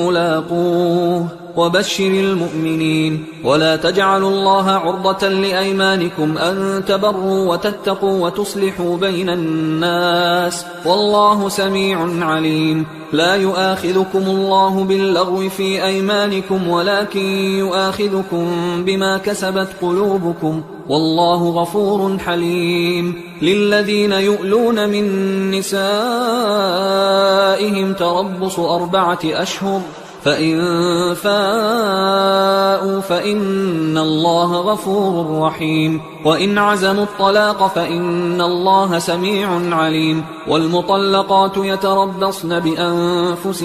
ملاقوه وبشر المؤمنين ولا تجعلوا الله عرضة لأيمانكم أن تبروا وتتقوا وتصلحوا بين الناس والله سميع عليم لا يؤاخذكم الله باللغو في أيمانكم ولكن يؤاخذكم بما كسبت قلوبكم والله غفور حليم للذين يؤلون من نسائهم تربص 4 أشهر فإن فاءوا فإن الله غفور رحيم وإن عزموا الطلاق فإن الله سميع عليم والمطلقات يتربصن بأنفسهن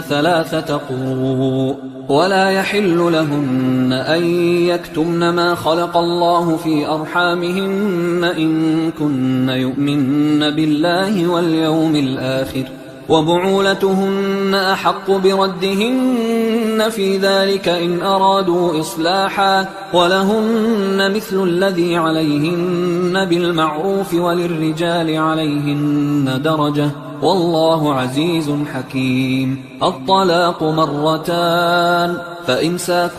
3 قروء ولا يحل لهن أن يكتمن ما خلق الله في أرحامهن إن كن يؤمن بالله واليوم الآخر وبعولتهن أحق بردهن في ذلك إن أرادوا إصلاحا ولهن مثل الذي عليهن بالمعروف وللرجال عليهن درجة والله عزيز حكيم الطلاق 2 فإمساك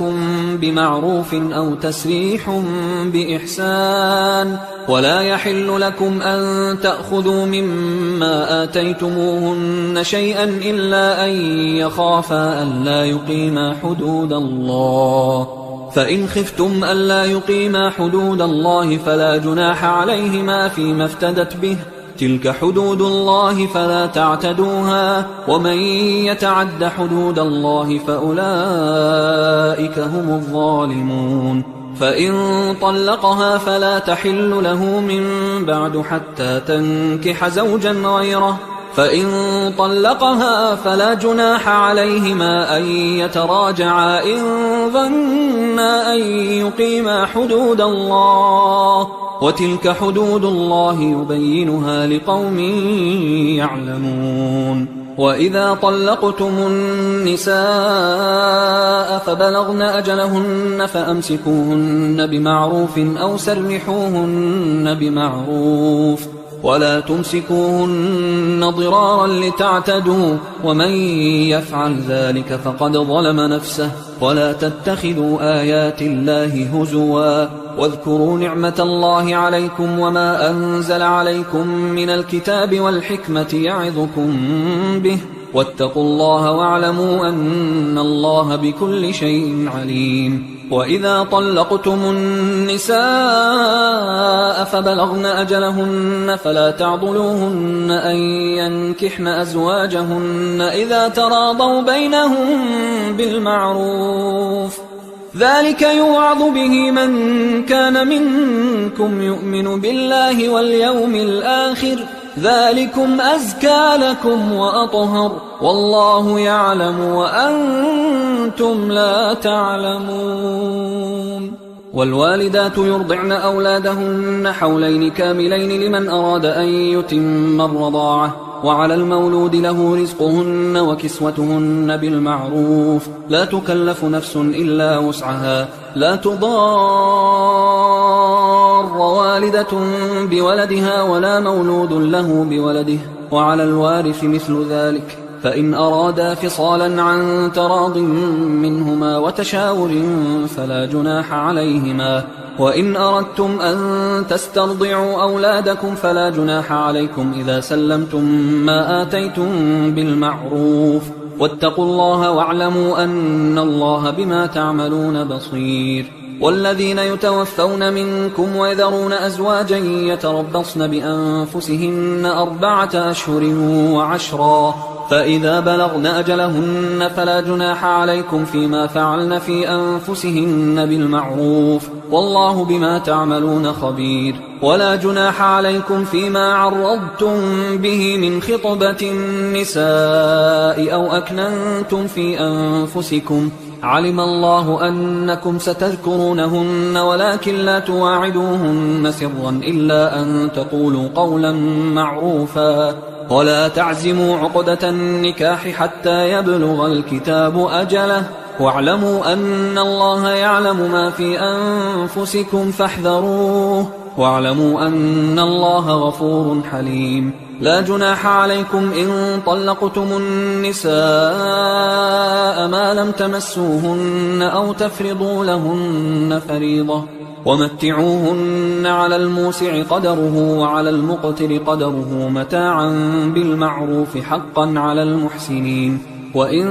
بمعروف أو تسريح بإحسان ولا يحل لكم أن تأخذوا مما آتيتموهن شيئا إلا أن يخافا ألا يقيما حدود الله فإن خفتم ألا يقيما حدود الله فلا جناح عليهما فيما افتدت به تلك حدود الله فلا تعتدوها ومن يتعد حدود الله فأولئك هم الظالمون فإن طلقها فلا تحل له من بعد حتى تنكح زوجا غيره فإن طلقها فلا جناح عليهما أن يتراجعا إن ظنا أن يقيما حدود الله وتلك حدود الله يبينها لقوم يعلمون وإذا طلقتم النساء فبلغن أجلهن فأمسكوهن بمعروف أو سرحوهن بمعروف ولا تمسكوهن ضرارا لتعتدوا ومن يفعل ذلك فقد ظلم نفسه ولا تتخذوا آيات الله هزوا واذكروا نعمة الله عليكم وما أنزل عليكم من الكتاب والحكمة يعظكم به واتقوا الله واعلموا أن الله بكل شيء عليم وإذا طلقتم النساء فبلغن أجلهن فلا تعضلوهن أن ينكحن أزواجهن إذا تراضوا بينهم بالمعروف ذلك يوعظ به من كان منكم يؤمن بالله واليوم الآخر ذلكم أزكى لكم وأطهر والله يعلم وأنتم لا تعلمون والوالدات يرضعن أولادهن حولين كاملين لمن أراد أن يتم الرضاعة وعلى المولود له رزقهن وكسوتهن بالمعروف لا تكلف نفس إلا وسعها لا تضار والدة بولدها ولا مولود له بولده وعلى الوارث مثل ذلك فإن أرادا فصالا عن تراض منهما وتشاور فلا جناح عليهما وإن أردتم أن تسترضعوا أولادكم فلا جناح عليكم إذا سلمتم ما آتيتم بالمعروف واتقوا الله واعلموا أن الله بما تعملون بصير والذين يتوفون منكم ويذرون أزواجا يتربصن بأنفسهن 4 أشهر وعشرا فإذا بلغن أجلهن فلا جناح عليكم فيما فعلن في أنفسهن بالمعروف والله بما تعملون خبير ولا جناح عليكم فيما عرضتم به من خطبة النساء أو أكننتم في أنفسكم علم الله أنكم ستذكرونهن ولكن لا تواعدوهن سرا إلا أن تقولوا قولا معروفا ولا تعزموا عقدة النكاح حتى يبلغ الكتاب أجله واعلموا أن الله يعلم ما في أنفسكم فاحذروه واعلموا أن الله غفور حليم لا جناح عليكم إن طلقتم النساء ما لم تمسوهن أو تفرضوا لهن فريضة ومتعوهن على الموسع قدره وعلى المقتر قدره متاعا بالمعروف حقا على المحسنين وإن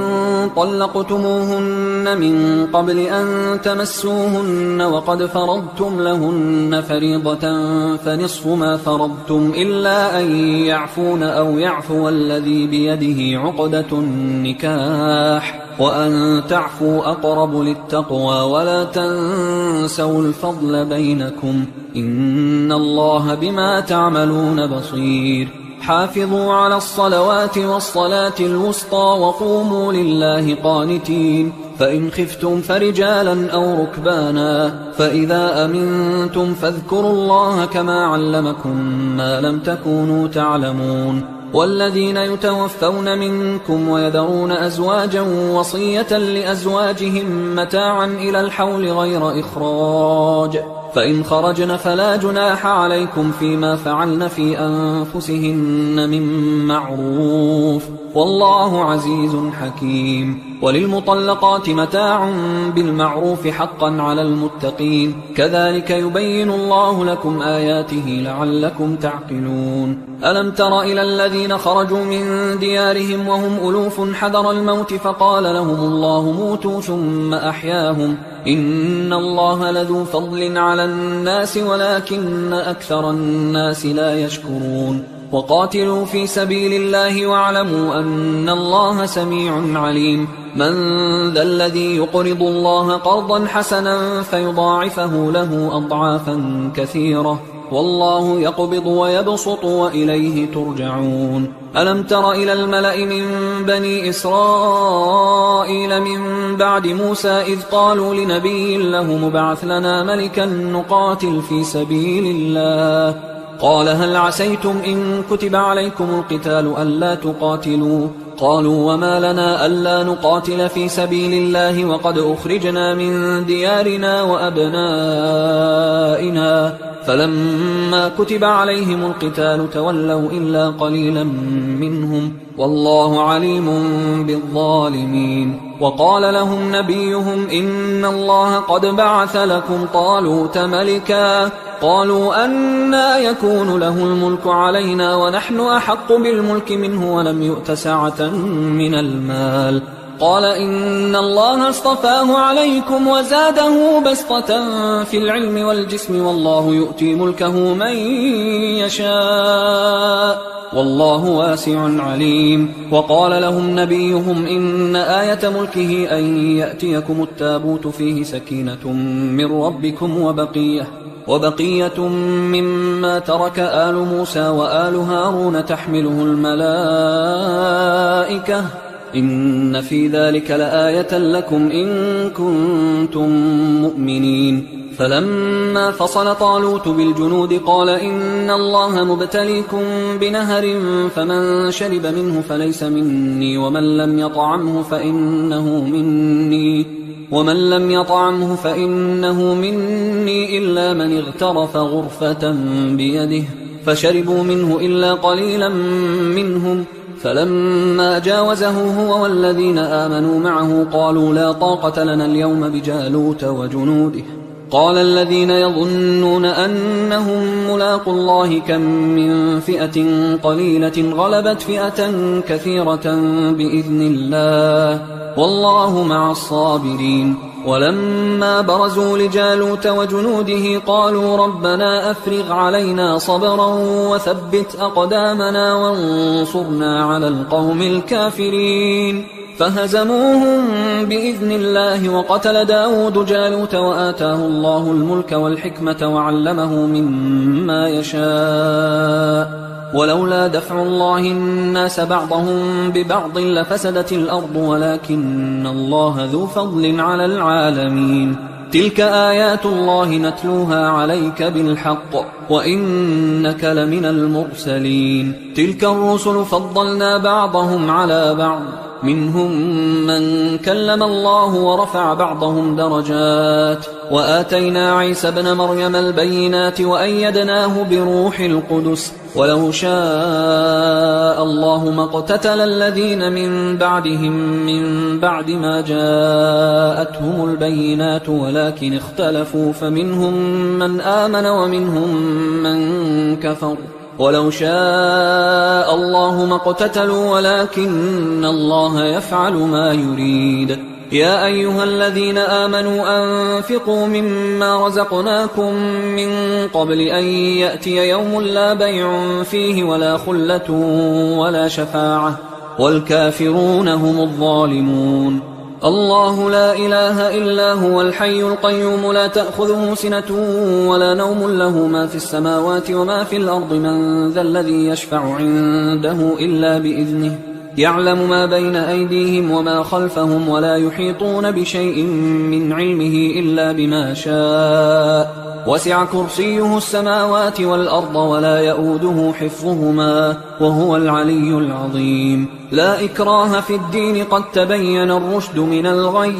طلقتموهن من قبل أن تمسوهن وقد فرضتم لهن فريضة فنصف ما فرضتم إلا أن يعفون أو يعفو الذي بيده عقدة النكاح وأن تعفوا أقرب للتقوى ولا تنسوا الفضل بينكم إن الله بما تعملون بصير حافظوا على الصلوات والصلاة الوسطى وقوموا لله قانتين فإن خفتم فرجالا أو ركبانا فإذا أمنتم فاذكروا الله كما علمكم ما لم تكونوا تعلمون والذين يتوفون منكم ويذرون أزواجا وصية لأزواجهم متاعا إلى الحول غير إخراج فإن خرجن فلا جناح عليكم فيما فعلن في أنفسهن من معروف والله عزيز حكيم وللمطلقات متاع بالمعروف حقا على المتقين كذلك يبين الله لكم آياته لعلكم تعقلون ألم تر إلى الذين خرجوا من ديارهم وهم ألوف حذر الموت فقال لهم الله موتوا ثم أحياهم إن الله لذو فضل على الناس ولكن أكثر الناس لا يشكرون وقاتلوا في سبيل الله واعلموا أن الله سميع عليم من ذا الذي يقرض الله قرضا حسنا فيضاعفه له أضعافا كثيرة والله يقبض ويبسط وإليه ترجعون ألم تر إلى الملأ من بني إسرائيل من بعد موسى إذ قالوا لنبي له مبعث لنا ملكا نقاتل في سبيل الله قال هل عسيتم إن كتب عليكم القتال ألا تقاتلوا قالوا وما لنا ألا نقاتل في سبيل الله وقد أخرجنا من ديارنا وأبنائنا فلما كتب عليهم القتال تولوا إلا قليلا منهم والله عليم بالظالمين وقال لهم نبيهم إن الله قد بعث لكم طالوت ملكا قالوا أنى يكون له الملك علينا ونحن أحق بالملك منه ولم يؤت سعة من المال قال إن الله اصطفاه عليكم وزاده بسطة في العلم والجسم والله يؤتي ملكه من يشاء والله واسع عليم وقال لهم نبيهم إن آية ملكه أن يأتيكم التابوت فيه سكينة من ربكم وبقية مما ترك آل موسى وآل هارون تحمله الملائكة إن في ذلك لآية لكم إن كنتم مؤمنين فلما فصل طالوت بالجنود قال إن الله مبتليكم بنهر فمن شرب منه فليس مني ومن لم يطعمه فإنه مني إلا من اغترف غرفة بيده فشربوا منه إلا قليلا منهم فلما جاوزه هو والذين آمنوا معه قالوا لا طاقة لنا اليوم بجالوت وجنوده قال الذين يظنون أنهم ملاقوا الله كم من فئة قليلة غلبت فئة كثيرة بإذن الله والله مع الصابرين ولما برزوا لجالوت وجنوده قالوا ربنا أفرغ علينا صبرا وثبت أقدامنا وانصرنا على القوم الكافرين فهزموهم بإذن الله وقتل داود جالوت وآتاه الله الملك والحكمة وعلمه مما يشاء ولولا دفع الله الناس بعضهم ببعض لفسدت الأرض ولكن الله ذو فضل على العالمين تلك آيات الله نتلوها عليك بالحق وإنك لمن المرسلين تلك الرسل فضلنا بعضهم على بعض منهم من كلم الله ورفع بعضهم درجات وآتينا عيسى ابن مريم البينات وأيدناه بروح القدس ولو شاء الله ما اقتتل الذين من بعدهم من بعد ما جاءتهم البينات ولكن اختلفوا فمنهم من آمن ومنهم من كفر ولو شاء الله ما اقتتلوا ولكن الله يفعل ما يريد يا أيها الذين آمنوا أنفقوا مما رزقناكم من قبل أن يأتي يوم لا بيع فيه ولا خلة ولا شفاعة والكافرون هم الظالمون الله لا إله إلا هو الحي القيوم لا تأخذه سنة ولا نوم له ما في السماوات وما في الأرض من ذا الذي يشفع عنده إلا بإذنه يعلم ما بين أيديهم وما خلفهم ولا يحيطون بشيء من علمه إلا بما شاء وسع كرسيه السماوات والأرض ولا يؤوده حفظهما وهو العلي العظيم لا إكراه في الدين قد تبين الرشد من الغي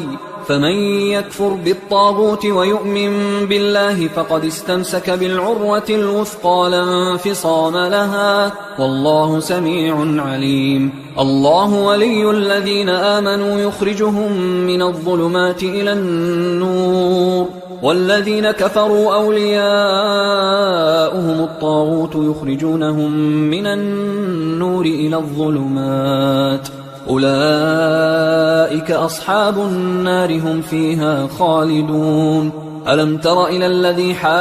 فمن يكفر بالطاغوت ويؤمن بالله فقد استمسك بالعروة الوثقى لا انفصام لها والله سميع عليم الله ولي الذين آمنوا يخرجهم من الظلمات إلى النور والذين كفروا أولياؤهم الطاغوت يخرجونهم من النور إلى الظلمات أولئك أصحاب النار هم فيها خالدون ألم تر إلى الذي حاج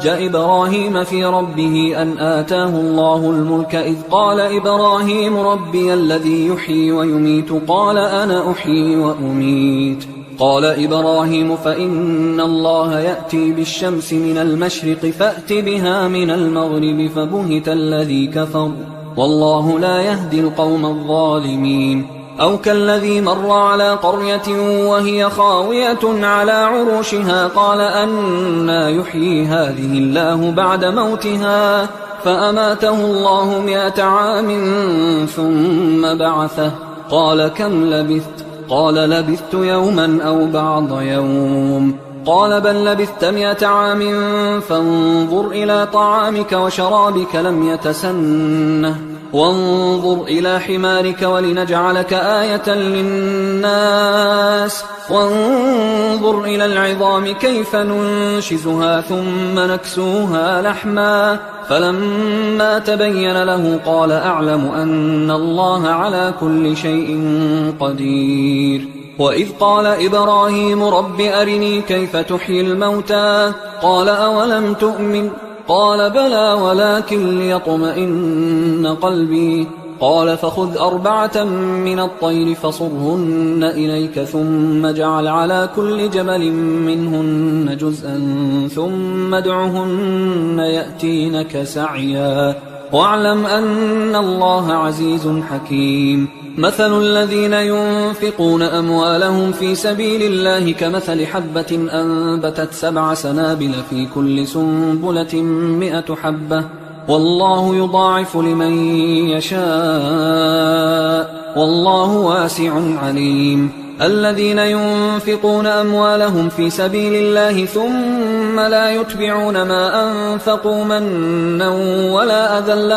إبراهيم في ربه أن آتاه الله الملك إذ قال إبراهيم ربي الذي يحيي ويميت قال أنا أحيي وأميت قال إبراهيم فإن الله يأتي بالشمس من المشرق فأت بها من المغرب فبهت الذي كفر والله لا يهدي القوم الظالمين أو كالذي مر على قرية وهي خاوية على عروشها قال أنى يحيي هذه الله بعد موتها فأماته الله 100 عام ثم بعثه قال كم لبثت قال لبثت يوما أو بعض يوم قال بل لبثت 100 عام فانظر إلى طعامك وشرابك لم يتسنه وانظر إلى حمارك ولنجعلك آية للناس وانظر إلى العظام كيف ننشزها ثم نكسوها لحما فلما تبين له قال أعلم أن الله على كل شيء قدير وإذ قال إبراهيم رب أرني كيف تحيي الموتى قال أولم تؤمن قال بلى ولكن ليطمئن قلبي قال فخذ 4 من الطير فصرهن إليك ثم اجعل على كل جبل منهن جزءا ثم ادعهن يأتينك سعيا واعلم أن الله عزيز حكيم مثل الذين ينفقون أموالهم في سبيل الله كمثل حبة أنبتت 7 سنابل في كل سنبلة 100 حبة والله يضاعف لمن يشاء والله واسع عليم الذين ينفقون أموالهم في سبيل الله ثم لا يتبعون ما أنفقوا منا ولا أذى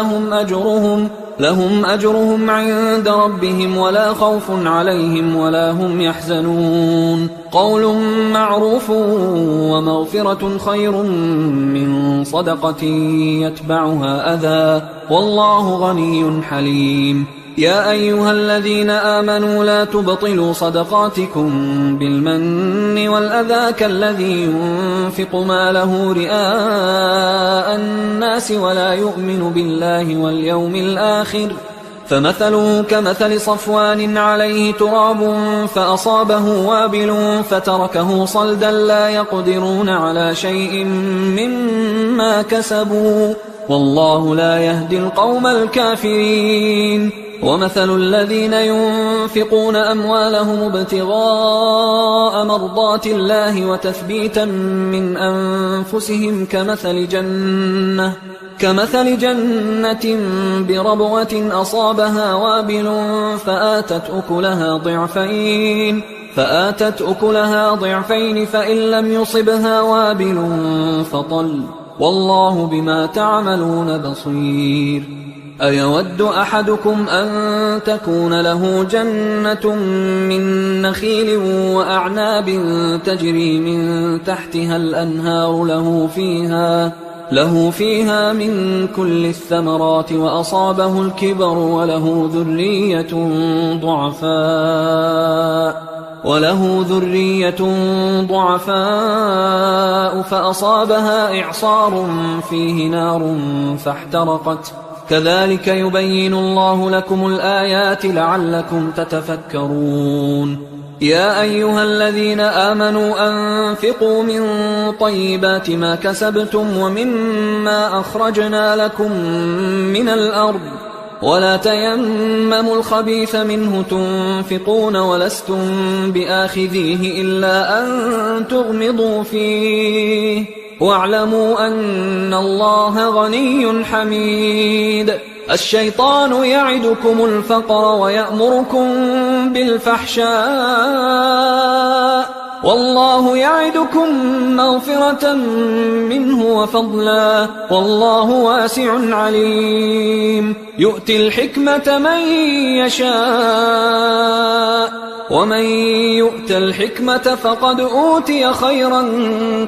لهم أجرهم عند ربهم ولا خوف عليهم ولا هم يحزنون قول معروف ومغفرة خير من صدقة يتبعها أذى والله غني حليم يا أيها الذين آمنوا لا تبطلوا صدقاتكم بالمن والأذى كالذي ينفق ماله رئاء الناس ولا يؤمن بالله واليوم الآخر فمثله كمثل صفوان عليه تراب فأصابه وابل فتركه صلدا لا يقدرون على شيء مما كسبوا والله لا يهدي القوم الكافرين ومثل الذين ينفقون أموالهم ابتغاء مرضات الله وتثبيتا من أنفسهم كمثل جنة بربوة أصابها وابل فآتت أكلها ضعفين فإن لم يصبها وابل فطل والله بما تعملون بصير أيود أحدكم أن تكون له جنة من نخيل وأعناب تجري من تحتها الأنهار له فيها من كل الثمرات وأصابه الكبر وله ذرية ضعفاء فأصابها إعصار فيه نار فاحترقت كذلك يبين الله لكم الآيات لعلكم تتفكرون يا أيها الذين آمنوا أنفقوا من طيبات ما كسبتم ومما أخرجنا لكم من الأرض ولا تيمموا الخبيث منه تنفقون ولستم بآخذيه إلا أن تغمضوا فيه واعلموا أن الله غني حميد الشيطان يعدكم الفقر ويأمركم بالفحشاء والله يعدكم مغفرة منه وفضلا والله واسع عليم يؤتي الحكمة من يشاء ومن يؤت الحكمة فقد أوتي خيرا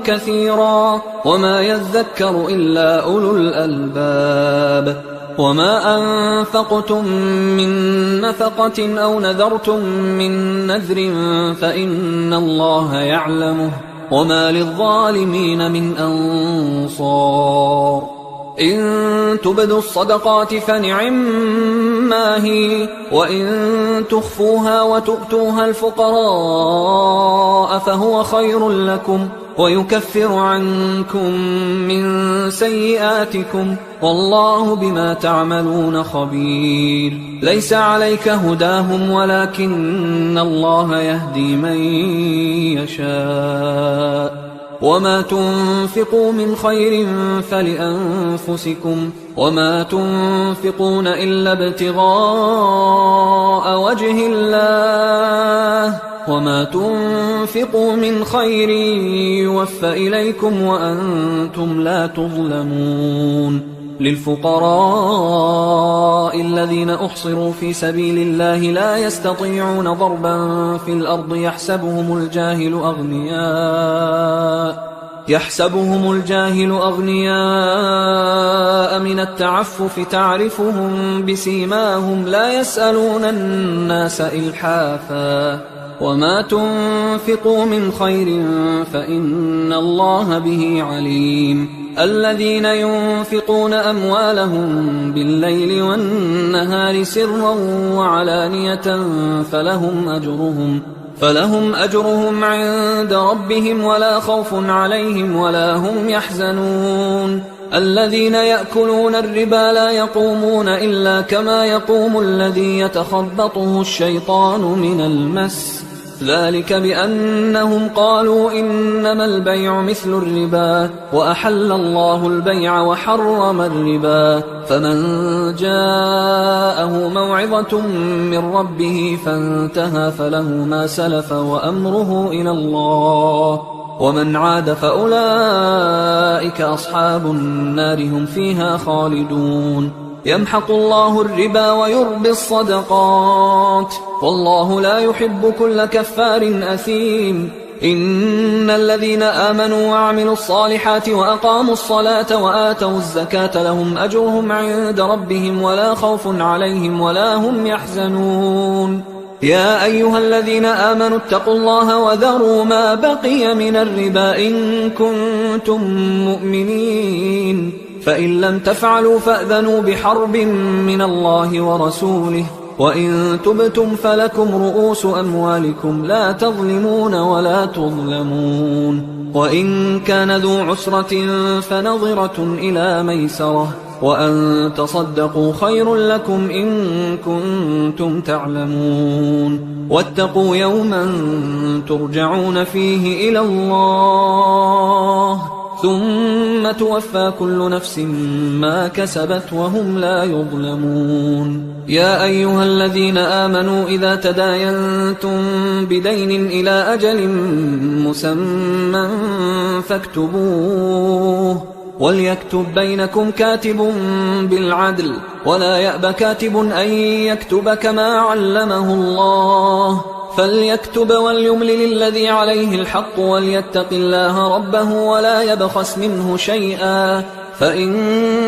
كثيرا وما يذكر إلا أولو الألباب وما أنفقتم من نفقة أو نذرتم من نذر فإن الله يعلمه وما للظالمين من أنصار إن تبدوا الصدقات فنعما هي وإن تخفوها وتؤتوها الفقراء فهو خير لكم ويكفر عنكم من سيئاتكم والله بما تعملون خبير ليس عليك هداهم ولكن الله يهدي من يشاء وما تنفقوا من خير فلأنفسكم وما تنفقون إلا ابتغاء وجه الله وما تنفقوا من خير يوفى إليكم وأنتم لا تظلمون للفقراء الذين أحصروا في سبيل الله لا يستطيعون ضربا في الأرض يحسبهم الجاهل أغنياء من التعفف تعرفهم بسيماهم لا يسألون الناس إلحافا وما تنفقوا من خير فإن الله به عليم الذين ينفقون أموالهم بالليل والنهار سرا وعلانية فلهم أجرهم عند ربهم ولا خوف عليهم ولا هم يحزنون الذين يأكلون الربا لا يقومون إلا كما يقوم الذي يتخبطه الشيطان من المس ذلك بأنهم قالوا إنما البيع مثل الربا وأحل الله البيع وحرم الربا فمن جاءه موعظة من ربه فانتهى فله ما سلف وأمره إلى الله ومن عاد فأولئك أصحاب النار هم فيها خالدون يمحق الله الربا ويربي الصدقات والله لا يحب كل كفار أثيم إن الذين آمنوا وعملوا الصالحات وأقاموا الصلاة وآتوا الزكاة لهم أجرهم عند ربهم ولا خوف عليهم ولا هم يحزنون يا أيها الذين آمنوا اتقوا الله وذروا ما بقي من الربا إن كنتم مؤمنين فإن لم تفعلوا فأذنوا بحرب من الله ورسوله وإن تبتم فلكم رؤوس أموالكم لا تظلمون ولا تظلمون وإن كان ذو عسرة فنظرة إلى ميسرة وأن تصدقوا خير لكم إن كنتم تعلمون واتقوا يوما ترجعون فيه إلى الله ثم توفى كل نفس ما كسبت وهم لا يظلمون يا أيها الذين آمنوا إذا تداينتم بدين إلى أجل مسمى فاكتبوه وليكتب بينكم كاتب بالعدل ولا يأب كاتب أن يكتب كما علمه الله فليكتب وليملل الذي عليه الحق وليتق الله ربه ولا يبخس منه شيئا فإن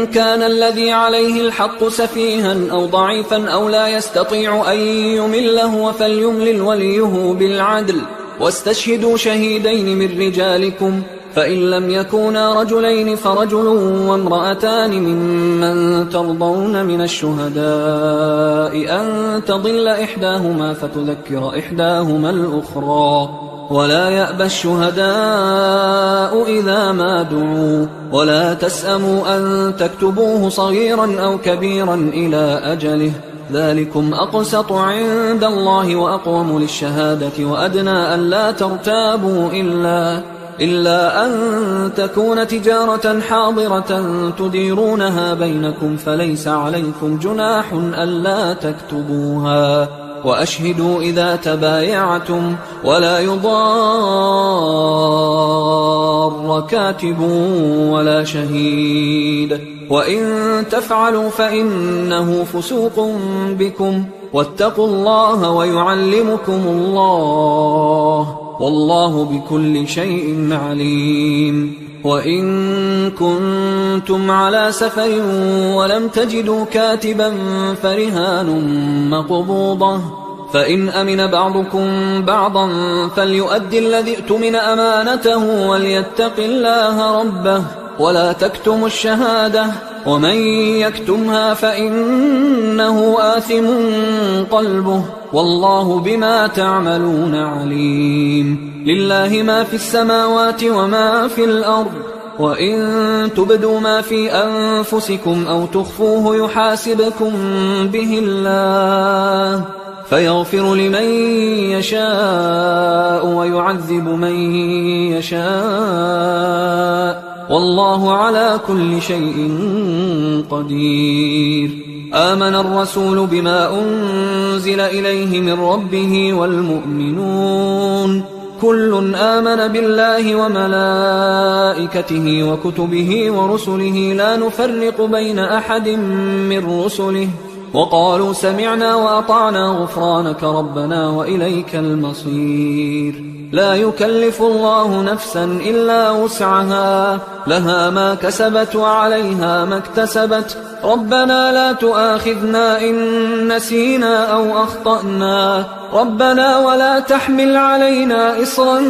كان الذي عليه الحق سفيها أو ضعيفا أو لا يستطيع أن يمله فليملل وليه بالعدل واستشهدوا شهيدين من رجالكم فإن لم يكونا رجلين فرجل وامرأتان ممن ترضون من الشهداء أن تضل إحداهما فتذكر إحداهما الأخرى ولا يأبى الشهداء إذا ما دعوا ولا تسأموا أن تكتبوه صغيرا أو كبيرا إلى أجله ذلكم أقسط عند الله وأقوم للشهادة وأدنى أن لا ترتابوا إلا أن تكون تجارة حاضرة تديرونها بينكم فليس عليكم جناح ألا تكتبوها وأشهدوا إذا تبايعتم ولا يضار كاتب ولا شهيد وإن تفعلوا فإنه فسوق بكم واتقوا الله ويعلمكم الله والله بكل شيء عليم وإن كنتم على سفر ولم تجدوا كاتبا فرهان مقبوضة، فإن أمن بعضكم بعضا فليؤدي الذي اؤتمن أمانته وليتق الله ربه ولا تكتموا الشهادة، ومن يكتمها فإنه آثم قلبه والله بما تعملون عليم. لله ما في السماوات وما في الأرض، وإن تبدوا ما في أنفسكم أو تخفوه يحاسبكم به الله فيغفر لمن يشاء ويعذب من يشاء والله على كل شيء قدير. آمن الرسول بما أنزل إليه من ربه والمؤمنون كل آمن بالله وملائكته وكتبه ورسله لا نفرق بين أحد من رسله وقالوا سمعنا وأطعنا غفرانك ربنا وإليك المصير. لا يكلف الله نفسا إلا وسعها، لها ما كسبت وعليها ما اكتسبت. ربنا لا تؤاخذنا إن نسينا أو أخطأنا، ربنا ولا تحمل علينا إصرا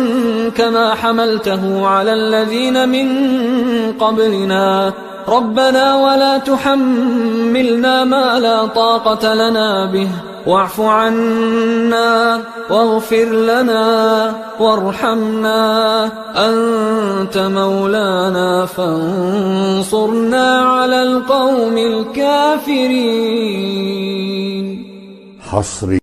كما حملته على الذين من قبلنا، ربنا ولا تحملنا ما لا طاقة لنا به، واعف عنا واغفر لنا وارحمنا، أنت مولانا فانصرنا على القوم الكافرين. حصري